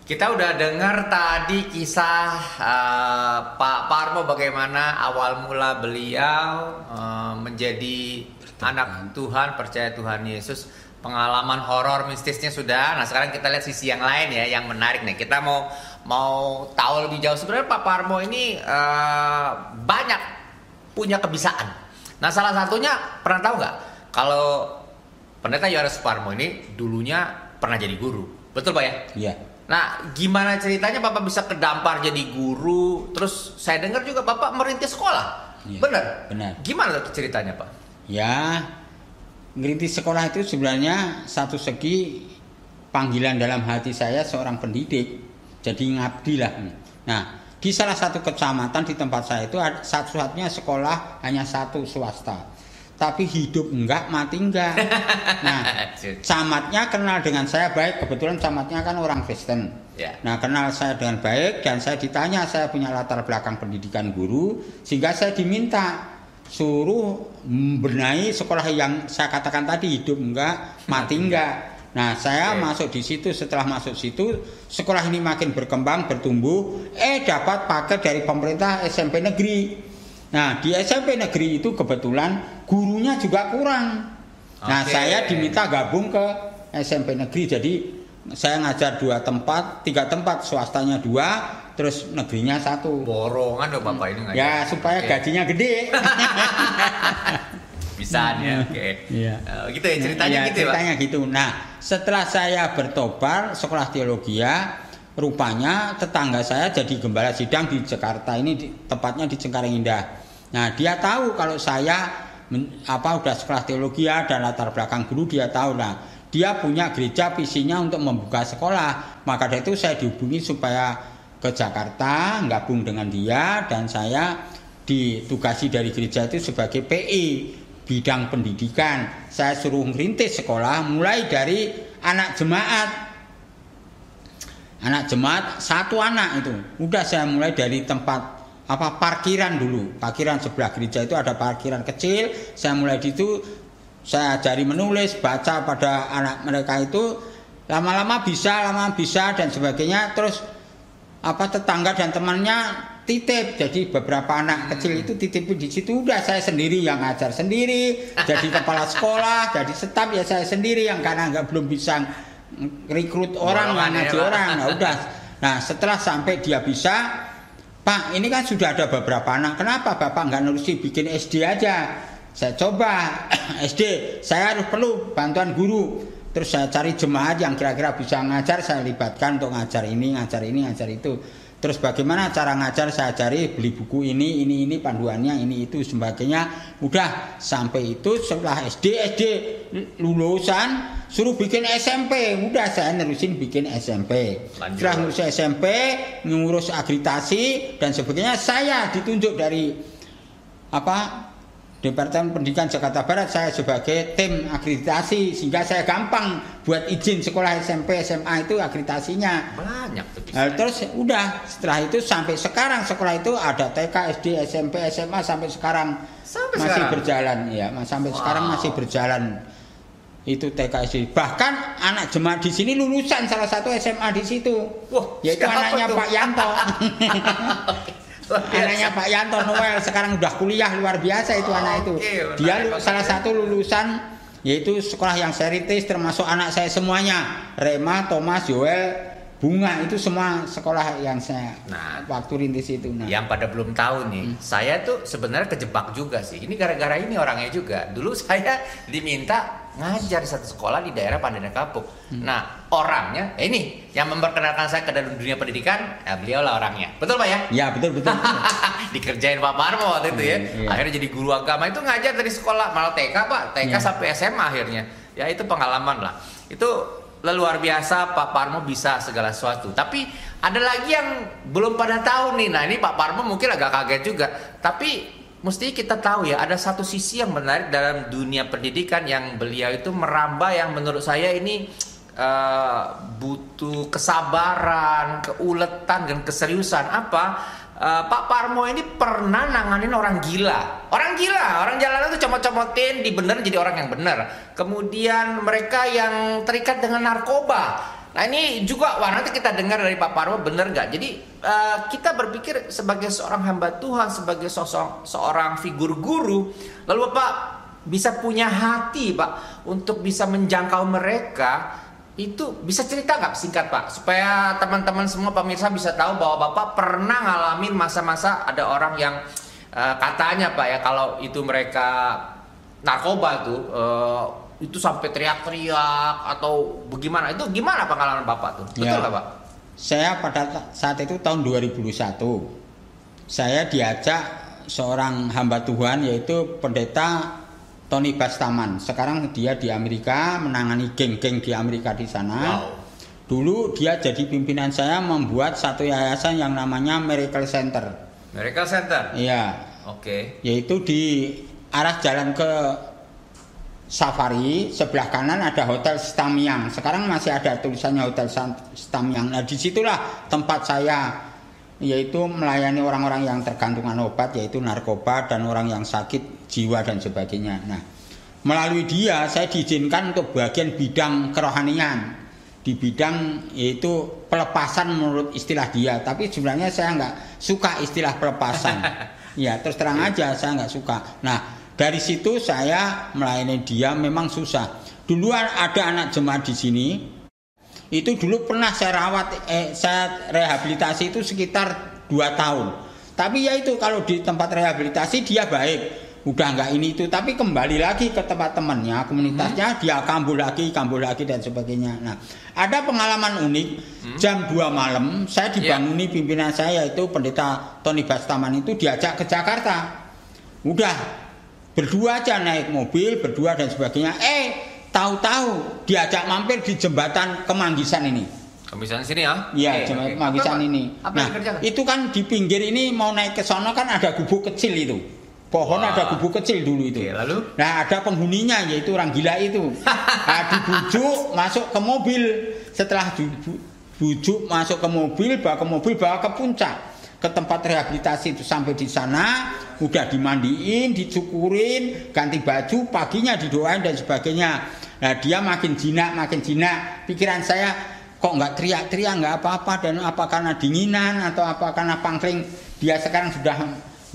Kita udah dengar tadi kisah Pak Parmo, bagaimana awal mula beliau menjadi anak Tuhan, percaya Tuhan Yesus. Pengalaman horor mistisnya sudah. Nah sekarang kita lihat sisi yang lain ya, yang menarik nih. Kita mau tahu lebih jauh. Sebenarnya Pak Parmo ini banyak punya kebisaan. Nah salah satunya, pernah tahu nggak kalau Pendeta Yohanes Parmo ini dulunya pernah jadi guru, betul Pak ya? Iya. Nah, gimana ceritanya Bapak bisa kedampar jadi guru? Terus saya dengar juga Bapak merintis sekolah. Ya, benar? Benar. Gimana ceritanya, Pak? Ya, merintis sekolah itu sebenarnya satu segi panggilan dalam hati saya seorang pendidik. Jadi ngabdi lah. Nah, di salah satu kecamatan di tempat saya itu satu-satunya sekolah hanya satu swasta. Tapi hidup enggak, mati enggak. Nah, camatnya kenal dengan saya baik. Kebetulan camatnya kan orang Kristen. Nah, kenal saya dengan baik. Dan saya ditanya, saya punya latar belakang pendidikan guru. Sehingga saya diminta suruh membenahi sekolah yang saya katakan tadi, hidup enggak, mati enggak. Nah, saya masuk di situ. Setelah masuk situ, sekolah ini makin berkembang, bertumbuh. Dapat paket dari pemerintah SMP negeri. Nah di SMP negeri itu kebetulan gurunya juga kurang. Nah saya diminta gabung ke SMP negeri. Jadi saya ngajar 3 tempat, swastanya 2, terus negerinya 1. Borongan dong Bapak ini ngajar. Ya supaya gajinya gede. Bisa ya, gitu ya ceritanya gitu ya, ceritanya Pak? Gitu. Nah setelah saya bertobat sekolah teologia, rupanya tetangga saya jadi gembala sidang di Jakarta ini, tepatnya di Cengkareng Indah. Nah dia tahu kalau saya udah sekolah teologi dan latar belakang guru, dia tahu. Nah dia punya gereja, visinya untuk membuka sekolah. Maka dari itu saya dihubungi supaya ke Jakarta gabung dengan dia, dan saya ditugasi dari gereja itu sebagai PI bidang pendidikan. Saya suruh merintis sekolah mulai dari anak jemaat 1 anak itu. Udah saya mulai dari tempat parkiran dulu. Parkiran sebelah gereja itu ada parkiran kecil. Saya mulai di situ, saya ajari menulis, baca pada anak mereka itu. Lama-lama bisa dan sebagainya. Terus tetangga dan temannya titip. Jadi beberapa anak kecil itu titip di situ. Udah saya sendiri yang ngajar sendiri. Jadi kepala sekolah, jadi staf ya saya sendiri yang karena belum bisa rekrut orang, ngaji orang. Nah udah. Nah setelah sampai dia bisa, Pak, ini kan sudah ada beberapa anak. Kenapa Bapak nggak nerusin bikin SD aja? Saya coba SD, saya harus perlu bantuan guru. Terus saya cari jemaat yang kira-kira bisa ngajar, saya libatkan untuk ngajar ini, ngajar itu. Terus bagaimana cara ngajar saya ajari, beli buku ini, panduannya, ini itu sebagainya. Udah sampai itu setelah SD lulusan suruh bikin SMP. Udah saya nerusin bikin SMP. Setelah lulus SMP ngurus akreditasi dan sebagainya, saya ditunjuk dari Departemen Pendidikan Jakarta Barat, saya sebagai tim akreditasi sehingga saya gampang buat izin sekolah SMP SMA itu akreditasinya banyak tuh. Terus udah setelah itu sampai sekarang sekolah itu ada TK, SD, SMP, SMA sampai sekarang masih berjalan ya, sampai sekarang masih berjalan itu TK SD. Bahkan anak jemaat di sini lulusan salah satu SMA di situ. Yaitu anaknya Pak Yanto. Anaknya Pak Yanto Noel sekarang udah kuliah luar biasa itu anak itu. Dia salah satu lulusan yaitu sekolah yang seritis termasuk anak saya semuanya. Rema, Thomas, Joel, Bunga itu semua sekolah yang saya waktu rintis itu. Yang pada belum tahu nih, saya tuh sebenarnya kejebak juga sih. Ini gara-gara ini orangnya juga. Dulu saya diminta ngajar di satu sekolah di daerah Pandana Kapuk. Nah, orangnya ini yang memperkenalkan saya ke dalam dunia pendidikan, beliau lah orangnya. Betul Pak ya? Ya, betul. Dikerjain Pak Parmo waktu itu ya. Akhirnya jadi guru agama itu ngajar dari sekolah, malah TK Pak, TK sampai SMA akhirnya. Ya itu pengalaman lah. Itu luar biasa Pak Parmo bisa segala sesuatu. Tapi ada lagi yang belum pada tahu nih. Nah ini Pak Parmo mungkin agak kaget juga. Tapi mesti kita tahu ya, ada satu sisi yang menarik dalam dunia pendidikan yang beliau itu merambah yang menurut saya ini butuh kesabaran, keuletan dan keseriusan. Pak Parmo ini pernah nanganin orang gila. Orang jalanan tuh comot-comotin, dibenerin jadi orang yang bener. Kemudian mereka yang terikat dengan narkoba. Nah ini juga, nanti kita dengar dari Pak Parmo bener nggak? Jadi kita berpikir sebagai seorang hamba Tuhan, sebagai seorang figur guru, lalu Bapak bisa punya hati Pak untuk bisa menjangkau mereka. Itu bisa cerita nggak singkat Pak, supaya teman-teman semua pemirsa bisa tahu bahwa Bapak pernah ngalamin masa-masa ada orang yang katanya Pak ya, kalau itu mereka narkoba tuh itu sampai teriak-teriak atau bagaimana, itu gimana pengalaman Bapak tuh? Betul nggak Pak? Saya pada saat itu tahun 2001 saya diajak seorang hamba Tuhan yaitu pendeta Tony Bastaman. Sekarang dia di Amerika menangani geng-geng di Amerika di sana. Dulu dia jadi pimpinan saya membuat satu yayasan yang namanya Miracle Center. Miracle Center? Iya. Oke. Yaitu di arah jalan ke Safari, sebelah kanan ada Hotel Stamiang. Sekarang masih ada tulisannya Hotel Stamiang. Nah disitulah tempat saya yaitu melayani orang-orang yang tergantungan obat, yaitu narkoba dan orang yang sakit jiwa dan sebagainya. Nah, melalui dia saya diizinkan untuk bagian bidang kerohanian, di bidang yaitu pelepasan menurut istilah dia. Tapi sebenarnya saya nggak suka istilah pelepasan. Ya terus terang aja saya nggak suka. Nah dari situ saya melayani dia memang susah. Dulu ada anak jemaat di sini. Itu dulu pernah saya rawat, saya rehabilitasi itu sekitar 2 tahun. Tapi ya itu kalau di tempat rehabilitasi dia baik, udah nggak ini itu. Tapi kembali lagi ke tempat temannya, komunitasnya, dia kambuh lagi dan sebagainya. Nah, ada pengalaman unik. Jam 2 malam saya dibanguni pimpinan saya yaitu pendeta Tony Bastaman itu diajak ke Jakarta. Udah berdua aja naik mobil, berdua dan sebagainya. Tahu-tahu diajak mampir di jembatan Kemanggisan ini. Kemanggisan sini ya? Iya, jembatan Kemanggisan ini. Nah, itu kan di pinggir ini mau naik ke sono kan ada gubuk kecil itu. Pohon ada gubuk kecil dulu itu. Lalu? Nah, ada penghuninya yaitu orang gila itu. Nah, dibujuk masuk ke mobil. Setelah dibujuk masuk ke mobil, bawa ke puncak. ke tempat rehabilitasi itu, sampai di sana udah dimandiin, dicukurin, ganti baju, paginya didoain dan sebagainya. Nah dia makin jinak. Pikiran saya kok nggak teriak-teriak, nggak apa-apa, dan apa karena dinginan atau apa karena pangkling. Dia sekarang sudah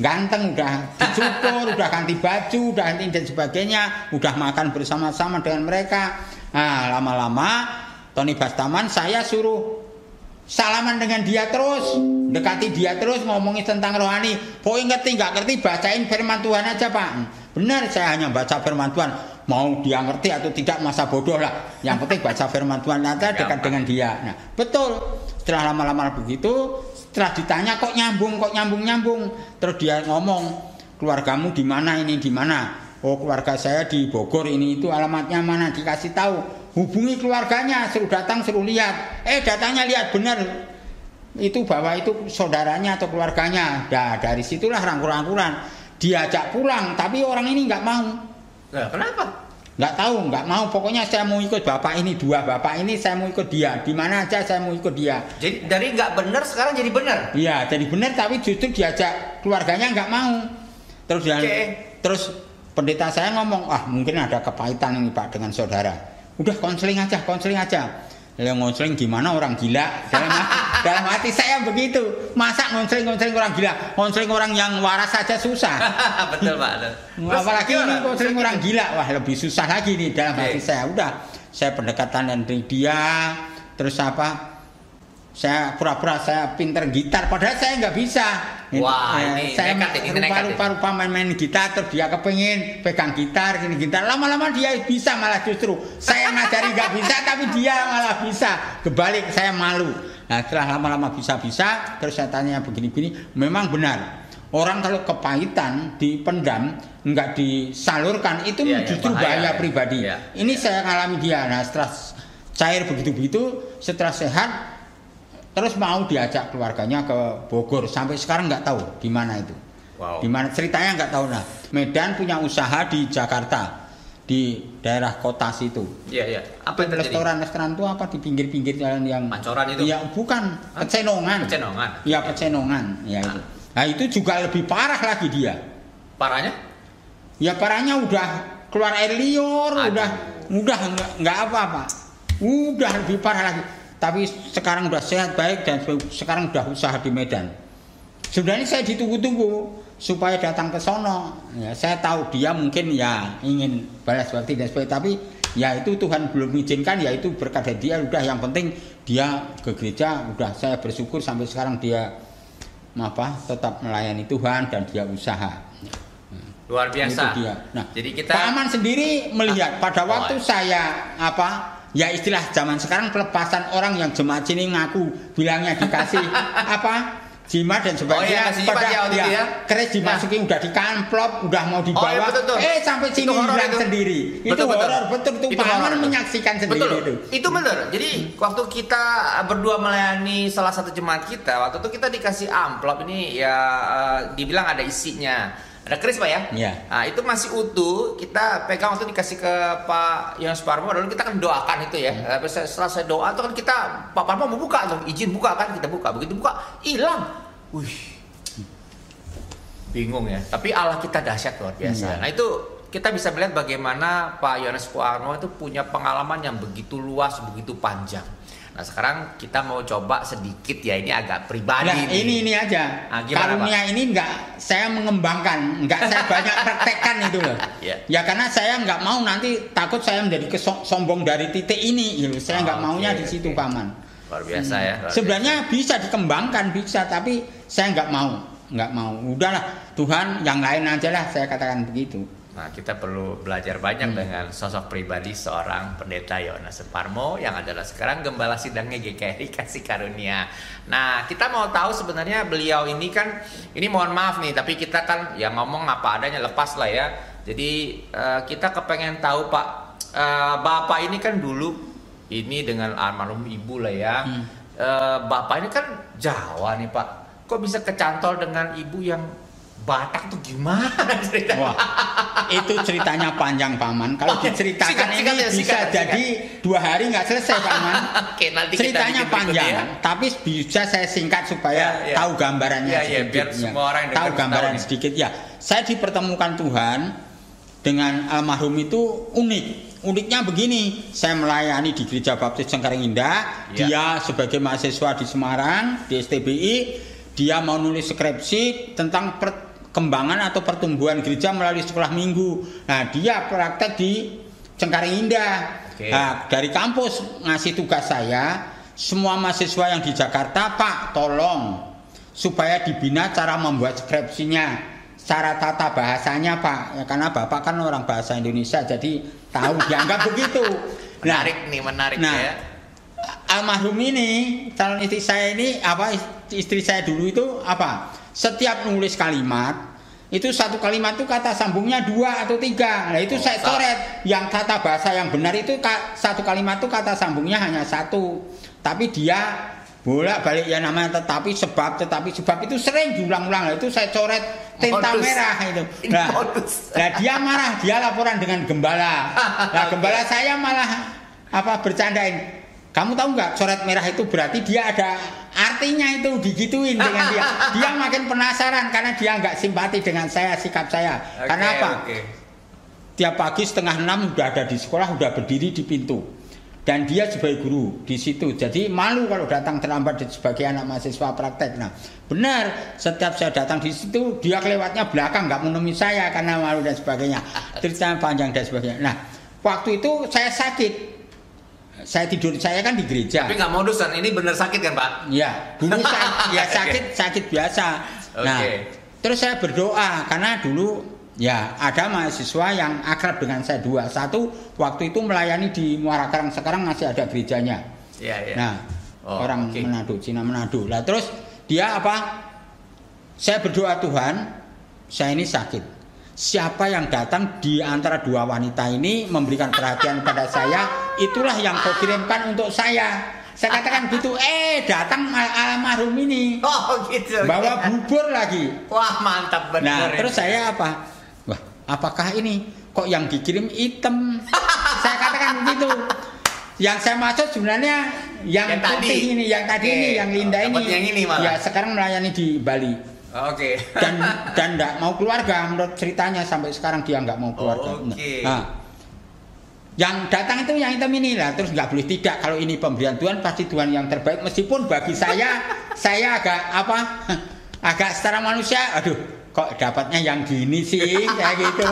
ganteng, udah dicukur, udah ganti baju, udah ganti dan sebagainya, udah makan bersama-sama dengan mereka. Nah lama-lama Tony Bastaman saya suruh salaman dengan dia terus, dekati dia terus, ngomongin tentang rohani. Pokoknya nggak ngerti bacain firman Tuhan aja Pak. Benar, saya hanya baca firman Tuhan. Mau dia ngerti atau tidak masa bodoh lah. Yang penting baca firman Tuhan aja, dekat dengan dia. Nah betul. Setelah lama-lama begitu, setelah ditanya kok nyambung. Terus dia ngomong, keluargamu di mana ini, di mana? Oh keluarga saya di Bogor, ini itu alamatnya mana, dikasih tahu. Hubungi keluarganya, suruh datang, suruh lihat. Datangnya lihat benar itu bahwa itu saudaranya atau keluarganya. Nah dari situlah rangkul-rangkulan, diajak pulang, tapi orang ini nggak mau. Nah, kenapa? Nggak tahu, nggak mau. Pokoknya saya mau ikut bapak ini, dua bapak ini saya mau ikut dia. Di mana aja saya mau ikut dia. Jadi dari nggak benar sekarang jadi benar. Iya, jadi benar, tapi justru diajak keluarganya nggak mau. Terus pendeta saya ngomong, mungkin ada kepahitan ini Pak dengan saudara. Udah konseling aja. Yang konseling gimana, orang gila. Dalam hati saya begitu. Masa konseling orang gila? Konseling orang yang waras saja susah. Betul Pak. Apalagi ini konseling orang gila, wah lebih susah lagi nih dalam hati saya. Udah, saya pendekatan dengan dia, terus saya pura-pura saya pinter gitar, padahal saya nggak bisa. Wah, ini saya nekat. rupa main gitar, terus dia kepengin pegang gitar, gini gitar. Lama-lama dia bisa, malah justru saya ngajari nggak bisa, tapi dia malah bisa. Kebalik, saya malu. Nah setelah lama-lama bisa, terus saya tanya begini-begini, memang benar. Orang kalau kepahitan dipendam, nggak disalurkan, itu justru bahaya pribadi. Ini saya ngalami dia. Nah setelah cair begitu-begitu, setelah sehat, terus mau diajak keluarganya ke Bogor. Sampai sekarang nggak tahu di mana itu. Wow. Di mana ceritanya nggak tahu. Nah, Medan punya usaha di Jakarta, di daerah kota situ. Iya. Apa yang terjadi? Restoran itu apa di pinggir-pinggir jalan yang Pancoran itu? Iya, bukan. Pecenongan. Iya, Pecenongan. Ya itu. Nah, itu juga lebih parah lagi dia. Parahnya? Ya parahnya udah keluar air liur, udah nggak apa-apa. Udah lebih parah lagi. Tapi sekarang udah sehat baik dan sekarang udah usaha di Medan. Sebenarnya saya ditunggu-tunggu supaya datang ke sono. Ya, saya tahu dia mungkin ya ingin balas bakti dan sebagainya, tapi ya itu Tuhan belum mengizinkan, ya itu berkat dari dia. Udah yang penting dia ke gereja, udah saya bersyukur sampai sekarang dia tetap melayani Tuhan dan dia usaha. Luar biasa. Itu dia. Nah, jadi kita Pak Aman sendiri melihat pada waktu saya ya istilah zaman sekarang pelepasan orang yang jemaat sini ngaku bilangnya dikasih jimat dan sebagainya, keris dimasukin, udah dikamplop, udah mau dibawa, sampai sini hilang sendiri. Itu horor betul tuh. Pak Aman menyaksikan sendiri itu benar. Jadi waktu kita berdua melayani salah satu jemaat kita, waktu itu kita dikasih amplop ini ya, dibilang ada isinya. Ada keris Pak ya? Iya. Nah itu masih utuh, kita pegang waktu dikasih ke Pak Yohanes Parmo, lalu kita kan doakan itu ya. Setelah saya doa itu kan kita, Pak Parmo mau buka tuh, izin buka kan, kita buka. Begitu buka, hilang. Bingung ya. Tapi Allah kita dahsyat luar biasa. Nah itu kita bisa melihat bagaimana Pak Yohanes Parmo itu punya pengalaman yang begitu luas, begitu panjang. Nah sekarang kita mau coba sedikit ya, ini agak pribadi. Nah ini aja. Karunia ini nggak saya mengembangkan, nggak saya banyak praktekkan itu loh. Ya karena saya nggak mau nanti takut saya menjadi sombong dari titik ini. Gitu. Saya nggak maunya di situ Paman. Luar biasa ya. Sebenarnya bisa dikembangkan, bisa, tapi saya nggak mau. Udahlah Tuhan yang lain aja lah, saya katakan begitu. Nah, kita perlu belajar banyak dengan sosok pribadi seorang pendeta Yohanes Parmo yang adalah sekarang gembala sidangnya GKRI Kasih Karunia. Nah, kita mau tahu sebenarnya beliau ini kan, ini mohon maaf nih, tapi kita kan yang ngomong apa adanya, lepas lah ya. Jadi kita kepengen tahu Pak, Bapak ini kan dulu ini dengan almarhum Ibu lah ya. Bapak ini kan Jawa nih Pak. Kok bisa kecantol dengan Ibu yang Batak tuh gimana ceritanya? Wah, itu ceritanya panjang Paman. Kalau diceritakan singkat, ini bisa jadi 2 hari nggak selesai Paman. Oke, nanti ceritanya kita panjang, ya. tapi bisa saya singkat supaya tahu gambarannya sedikit. Biar semua orang tahu gambaran sedikit ya. Saya dipertemukan Tuhan dengan almarhum itu unik. Uniknya begini, saya melayani di Gereja Baptis Cengkareng Indah. Dia sebagai mahasiswa di Semarang di STBI, dia mau nulis skripsi tentang perkembangan atau pertumbuhan gereja melalui sekolah minggu. Nah, dia praktek di Cengkareng Indah. Nah, dari kampus ngasih tugas saya, semua mahasiswa yang di Jakarta, Pak, tolong supaya dibina cara membuat skripsinya, cara tata bahasanya, Pak. Ya, karena Bapak kan orang bahasa Indonesia, jadi tahu dianggap begitu. Menarik nah, ya. Almarhum ini, calon istri saya ini, istri saya dulu itu setiap nulis kalimat itu satu kalimat itu kata sambungnya 2 atau 3. Nah itu saya coret. Yang kata bahasa yang benar itu satu kalimat itu kata sambungnya hanya 1. Tapi dia bolak-balik ya namanya tetapi sebab itu sering diulang-ulang. Nah, itu saya coret tinta merah itu. Nah dia marah, dia laporan dengan gembala. Nah gembala saya malah bercandain. Kamu tahu nggak coret merah itu berarti dia ada artinya, itu digituin dengan dia. Dia makin penasaran karena dia nggak simpati dengan saya, sikap saya. Karena apa? Tiap pagi 5:30 udah ada di sekolah, udah berdiri di pintu. Dan dia sebagai guru di situ. Jadi malu kalau datang terlambat sebagai anak mahasiswa praktek. Nah, benar. Setiap saya datang di situ, dia kelewatnya belakang, nggak menemui saya karena malu dan sebagainya. Ceritanya panjang dan sebagainya. Nah, waktu itu saya sakit. Saya tidur, saya kan di gereja. Tapi nggak modusan, ini bener sakit kan Pak? Ya, dulu sakit biasa. Nah, terus saya berdoa karena dulu ya ada mahasiswa yang akrab dengan saya 2. Satu waktu itu melayani di Muara Karang, sekarang masih ada gerejanya. Nah, orang Manado, Cina Manado. Nah, terus dia saya berdoa, Tuhan, saya ini sakit. Siapa yang datang di antara 2 wanita ini memberikan perhatian pada saya, itulah yang kau kirimkan untuk saya. Saya katakan gitu, datang almarhum ini. Oh gitu. Bawa bubur lagi. Wah mantap benar. Nah terus saya wah apakah ini kok yang dikirim hitam? Saya katakan begitu. Yang saya maksud sebenarnya yang putih ini, yang tadi ini, yang Linda ini. Yang ini malah. Ya sekarang melayani di Bali. Dan enggak mau keluarga menurut ceritanya, sampai sekarang dia enggak mau keluarga. Nah, yang datang itu yang hitam ini lah. Terus nggak boleh tidak, kalau ini pemberian Tuhan pasti Tuhan yang terbaik. Meskipun bagi saya agak secara manusia, aduh kok dapatnya yang gini sih kayak gitu.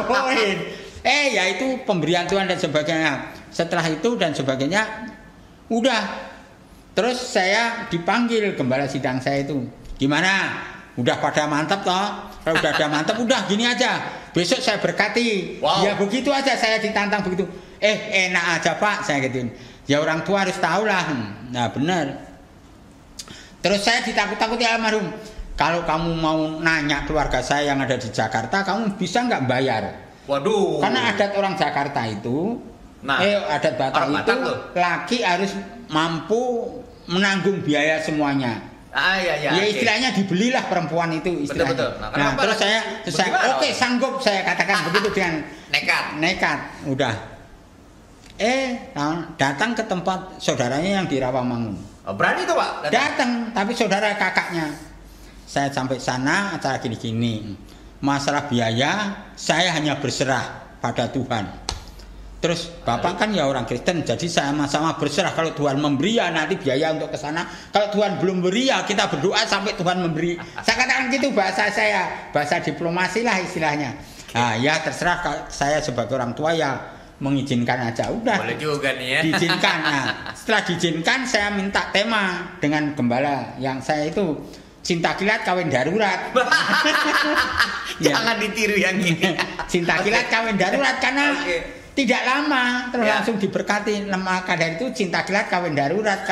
Ya itu pemberian Tuhan dan sebagainya. Setelah itu dan sebagainya udah. Terus saya dipanggil gembala sidang saya itu. Gimana? Udah pada mantap toh? Kalau udah ada mantap, udah gini aja. Besok saya berkati. Ya begitu aja, saya ditantang begitu. Enak aja Pak, saya gituin. Ya orang tua harus tahu lah. Nah benar. Terus saya ditakut-takuti almarhum. Kalau kamu mau nanya keluarga saya yang ada di Jakarta, kamu bisa nggak bayar? Waduh. Karena adat orang Jakarta itu, adat Batak itu, laki harus mampu menanggung biaya semuanya. Ya istilahnya dibelilah perempuan itu istilahnya. Betul. Nah terus saya sanggup, saya katakan begitu dengan nekat. Udah. Datang ke tempat saudaranya yang di Rawamangun. Berani tuh Pak? Datang, tapi saudara kakaknya. Saya sampai sana acara gini-gini. Masalah biaya saya hanya berserah pada Tuhan. Terus Bapak kan ya orang Kristen, jadi sama-sama berserah. Kalau Tuhan memberi ya nanti biaya untuk ke sana. Kalau Tuhan belum beri ya kita berdoa sampai Tuhan memberi. Saya katakan gitu bahasa saya, bahasa diplomasi lah istilahnya. Nah ya terserah, saya sebagai orang tua ya mengizinkan aja. Udah. Boleh juga nih ya. Diizinkan. Nah setelah diizinkan saya minta tema dengan gembala yang saya itu cinta kilat kawin darurat. Jangan ditiru yang ini. Cinta kilat kawin darurat karena tidak lama terus langsung diberkati. Maka dari itu cinta kilat kawin darurat.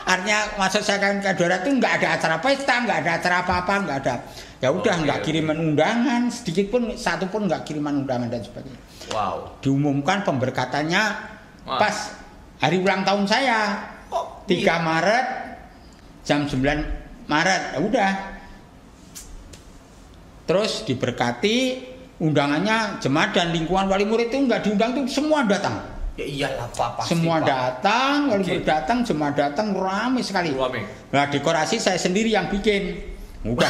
Artinya maksud saya kawin darurat itu nggak ada acara pesta, nggak ada acara apa-apa, nggak ada. Ya udah nggak kiriman undangan sedikit pun, satu pun nggak kiriman undangan dan sebagainya. Diumumkan pemberkatannya pas hari ulang tahun saya 3 Maret jam 9 Maret. Ya udah. Terus diberkati, undangannya jemaat dan lingkungan wali murid itu nggak diundang tuh semua datang. Ya iyalah Pak, pasti Semua Pak. datang, wali murid datang, jemaat datang, ramai sekali. Nah dekorasi saya sendiri yang bikin. Udah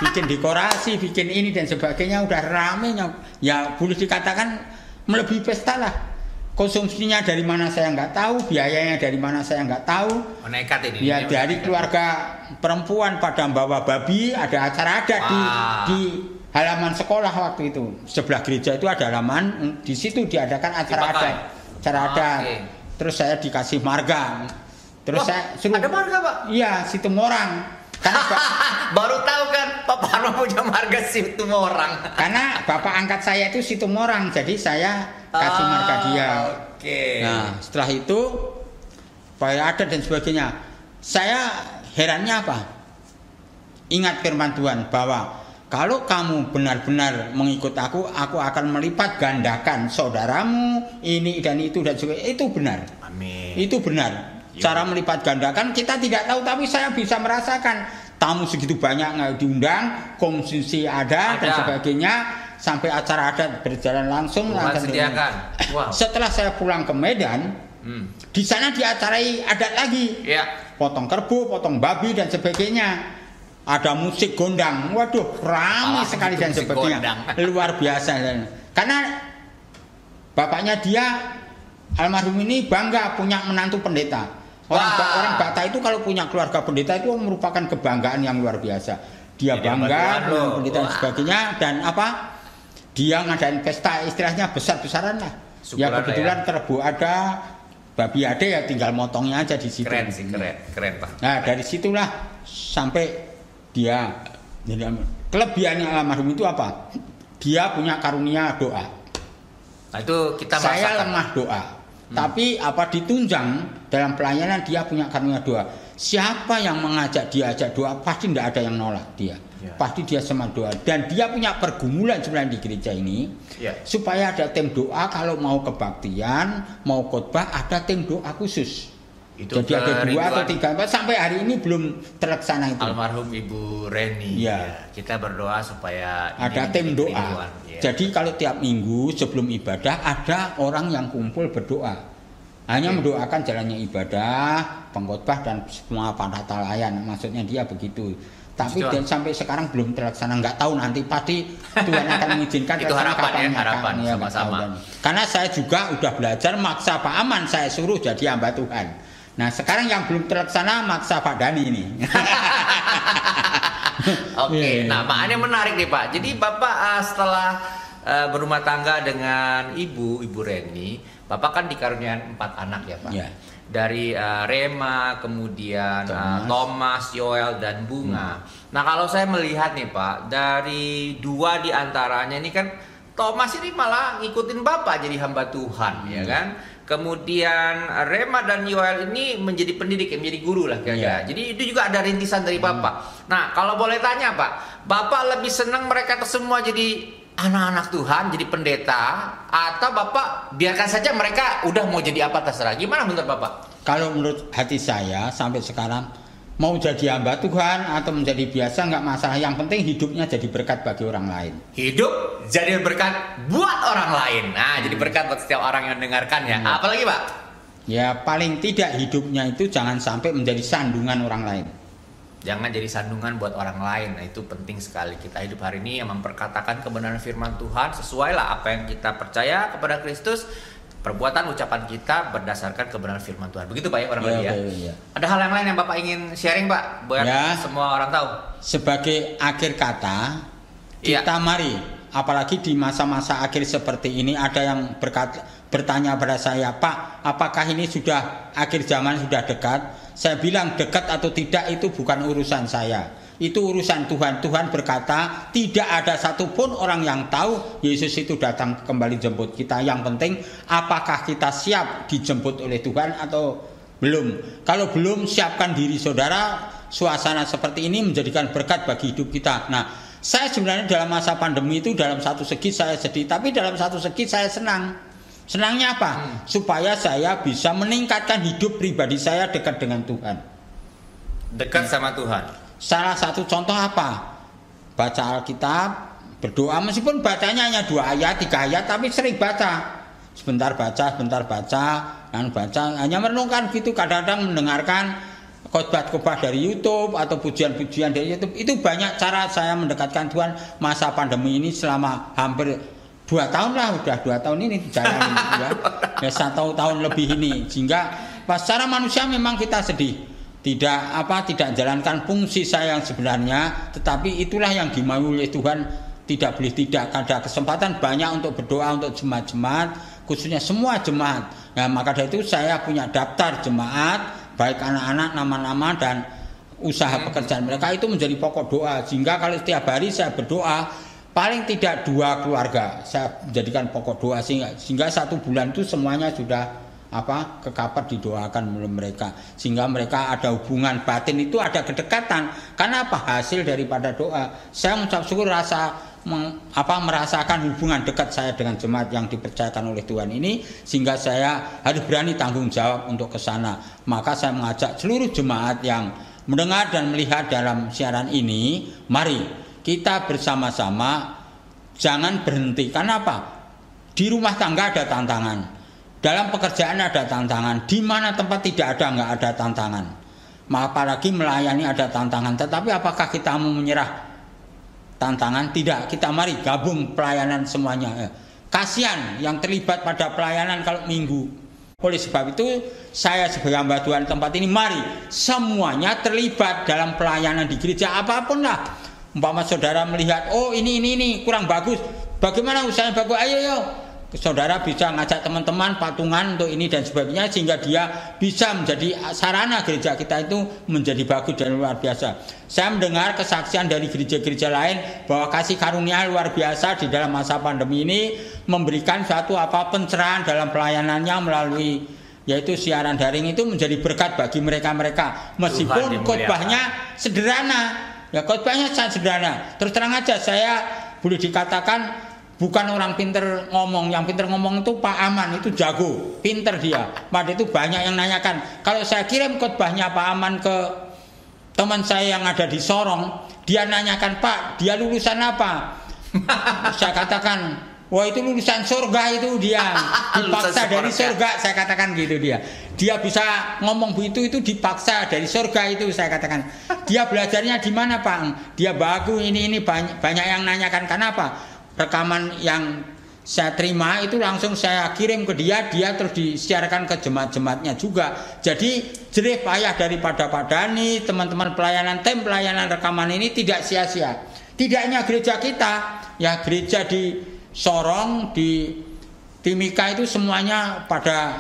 bikin dekorasi, bikin ini dan sebagainya, udah ramenya. Ya boleh dikatakan melebihi pesta lah. Konsumsinya dari mana saya nggak tahu, biayanya dari mana saya nggak tahu. Nekat ini. Ya dari keluarga perempuan pada bawa babi, ada acara adat di halaman sekolah waktu itu. Sebelah gereja itu ada halaman, di situ diadakan acara adat. Acara adat. Terus saya dikasih marga. Terus saya suruh. Ada marga Pak? Iya, Situmorang. Karena baru tahu kan Pak Parno punya marga Situmorang. Karena bapak angkat saya itu Situmorang, jadi saya kasih marga dia. Oke. Nah setelah itu bayar adat dan sebagainya. Saya herannya apa? Ingat firman Tuhan bahwa kalau kamu benar-benar mengikut aku akan melipat gandakan saudaramu ini dan itu dan sebagainya. Itu benar. Amin. Itu benar. Cara melipat gandakan kita tidak tahu, tapi saya bisa merasakan tamu segitu banyak nggak diundang, konsumsi ada dan sebagainya, sampai acara adat berjalan langsung. Wow. Setelah saya pulang ke Medan, di sana diacarai adat lagi, potong kerbau, potong babi dan sebagainya, ada musik gondang, waduh ramai sekali dan sebagainya, luar biasa. Karena bapaknya dia almarhum ini bangga punya menantu pendeta. Orang Batak itu kalau punya keluarga pendeta itu merupakan kebanggaan yang luar biasa. Dia bangga punya pendeta dan sebagainya, dan apa? Dia ngadain pesta istilahnya besar-besaran lah. Ya kebetulan kerbau ada, babi ada, ya tinggal motongnya aja di situ. Keren sih, keren Pak. Nah dari situlah sampai dia, kelebihannya almarhum itu apa? Dia punya karunia doa. Nah itu kita merasakan. Saya lemah doa. Tapi apa ditunjang dalam pelayanan dia punya karunia doa. Siapa yang mengajak dia ajak doa pasti tidak ada yang nolak dia. Pasti dia semangat doa. Dan dia punya pergumulan sebenarnya di gereja ini supaya ada tim doa kalau mau kebaktian, mau khotbah ada tim doa khusus. Itu jadi ada 2 atau 3 sampai hari ini belum terlaksana itu. Almarhum Ibu Reni. Kita berdoa supaya ada tim doa. Jadi kalau tiap minggu sebelum ibadah ada orang yang kumpul berdoa. Hanya mendoakan jalannya ibadah, pengkhotbah dan semua pantatalayan. Maksudnya dia begitu. Tapi sampai sekarang belum terlaksana. Nggak tahu nanti pasti Tuhan akan mengizinkan. Itu harapan sama-sama. Karena saya juga udah belajar maksa Pak Aman saya suruh jadi hamba Tuhan. Nah sekarang yang belum terlaksana maksa Pak Dani ini. Oke, nah makanya menarik nih Pak. Jadi Bapak setelah berumah tangga dengan Ibu Reni, Bapak kan dikaruniai 4 anak ya Pak. Dari Rema, kemudian Thomas, Yoel dan Bunga. Nah kalau saya melihat nih Pak, dari 2 diantaranya ini kan Thomas ini malah ngikutin Bapak jadi hamba Tuhan, ya kan? Kemudian Rema dan Yoel ini menjadi pendidik, menjadi guru lah kira-kira. Jadi itu juga ada rintisan dari Bapak. Nah kalau boleh tanya Pak, Bapak lebih senang mereka semua jadi anak-anak Tuhan, jadi pendeta, atau Bapak biarkan saja mereka udah mau jadi apa terserah? Gimana menurut Bapak? Kalau menurut hati saya sampai sekarang mau jadi hamba Tuhan atau menjadi biasa nggak masalah. Yang penting hidupnya jadi berkat bagi orang lain. Hidup jadi berkat buat orang lain. Nah, jadi berkat buat setiap orang yang mendengarkan ya. Apalagi Pak? Ya paling tidak hidupnya itu jangan sampai menjadi sandungan orang lain. Jangan jadi sandungan buat orang lain. Nah itu penting sekali. Kita hidup hari ini yang memperkatakan kebenaran firman Tuhan. Sesuailah apa yang kita percaya kepada Kristus. Perbuatan ucapan kita berdasarkan kebenaran firman Tuhan. Begitu Pak ya orang lain ya. Ada hal yang lain yang Bapak ingin sharing Pak buat semua orang tahu? Sebagai akhir kata, kita mari, apalagi di masa-masa akhir seperti ini ada yang bertanya pada saya, Pak, apakah ini sudah akhir zaman, sudah dekat? Saya bilang dekat atau tidak itu bukan urusan saya. Itu urusan Tuhan. Tuhan berkata tidak ada satupun orang yang tahu Yesus itu datang kembali jemput kita. Yang penting apakah kita siap dijemput oleh Tuhan atau belum. Kalau belum, siapkan diri saudara. Suasana seperti ini menjadikan berkat bagi hidup kita. Nah, saya sebenarnya dalam masa pandemi itu dalam satu segi saya sedih, tapi dalam satu segi saya senang. Senangnya apa? Supaya saya bisa meningkatkan hidup pribadi saya dekat dengan Tuhan. Dekat sama Tuhan. Salah satu contoh apa? baca Alkitab, berdoa, meskipun bacanya hanya 2 ayat, 3 ayat, tapi sering baca. Sebentar baca, dan baca, hanya merenungkan gitu, kadang-kadang mendengarkan khotbah-khotbah dari YouTube atau pujian-pujian dari YouTube. Itu banyak cara saya mendekatkan Tuhan masa pandemi ini selama hampir 2 tahun lah, udah 2 tahun ini dijalani ya 1 tahun lebih ini. Sehingga secara manusia memang kita sedih, tidak jalankan fungsi saya yang sebenarnya, tetapi itulah yang dimaui oleh Tuhan. Tidak boleh tidak, ada kesempatan banyak untuk berdoa untuk jemaat-jemaat, khususnya semua jemaat. Nah, maka dari itu saya punya daftar jemaat, baik anak-anak, nama-nama dan usaha pekerjaan mereka itu menjadi pokok doa. Sehingga kalau setiap hari saya berdoa, paling tidak 2 keluarga saya jadikan pokok doa, sehingga 1 bulan itu semuanya sudah kekapat didoakan oleh mereka, sehingga mereka ada hubungan batin, itu ada kedekatan. Karena hasil daripada doa. Saya mengucap syukur merasakan hubungan dekat saya dengan jemaat yang dipercayakan oleh Tuhan ini, sehingga saya harus berani tanggung jawab untuk ke sana. Maka saya mengajak seluruh jemaat yang mendengar dan melihat dalam siaran ini, mari kita bersama-sama jangan berhenti. Karena di rumah tangga ada tantangan, dalam pekerjaan ada tantangan, di mana tempat tidak ada, nggak ada tantangan. Apalagi melayani ada tantangan. Tetapi apakah kita mau menyerah tantangan? Tidak. Kita mari gabung pelayanan semuanya. Kasihan yang terlibat pada pelayanan kalau minggu. Oleh sebab itu saya sebagai hamba Tuhan tempat ini, mari semuanya terlibat dalam pelayanan di gereja apapun lah. Umpama saudara melihat, oh ini kurang bagus, bagaimana usahanya bagus, ayo saudara bisa ngajak teman-teman patungan untuk ini dan sebagainya, sehingga dia bisa menjadi sarana gereja kita itu menjadi bagus dan luar biasa. Saya mendengar kesaksian dari gereja-gereja lain bahwa kasih karunia luar biasa di dalam masa pandemi ini memberikan suatu pencerahan dalam pelayanannya melalui yaitu siaran daring, itu menjadi berkat bagi mereka-mereka. Meskipun khotbahnya sederhana, khotbahnya sangat sederhana. Terus terang aja, saya boleh dikatakan bukan orang pinter ngomong. Yang pinter ngomong itu Pak Aman, itu jago, pinter dia. Pada itu banyak yang nanyakan. Kalau saya kirim khotbahnya Pak Aman ke teman saya yang ada di Sorong, dia nanyakan, Pak, dia lulusan apa? Saya katakan, wah itu lulusan surga itu dia, dipaksa dari surga. Saya katakan gitu dia bisa ngomong begitu, itu dipaksa dari surga itu. Saya katakan, dia belajarnya di mana Pak? Dia bagus ini banyak yang nanyakan. Kenapa? Rekaman yang saya terima itu langsung saya kirim ke dia terus disiarkan ke jemaat-jemaatnya juga. Jadi jerih payah daripada Pak Dani, teman-teman pelayanan, tim pelayanan rekaman ini tidak sia-sia. Tidak hanya gereja kita, ya gereja di Sorong, di Timika itu semuanya pada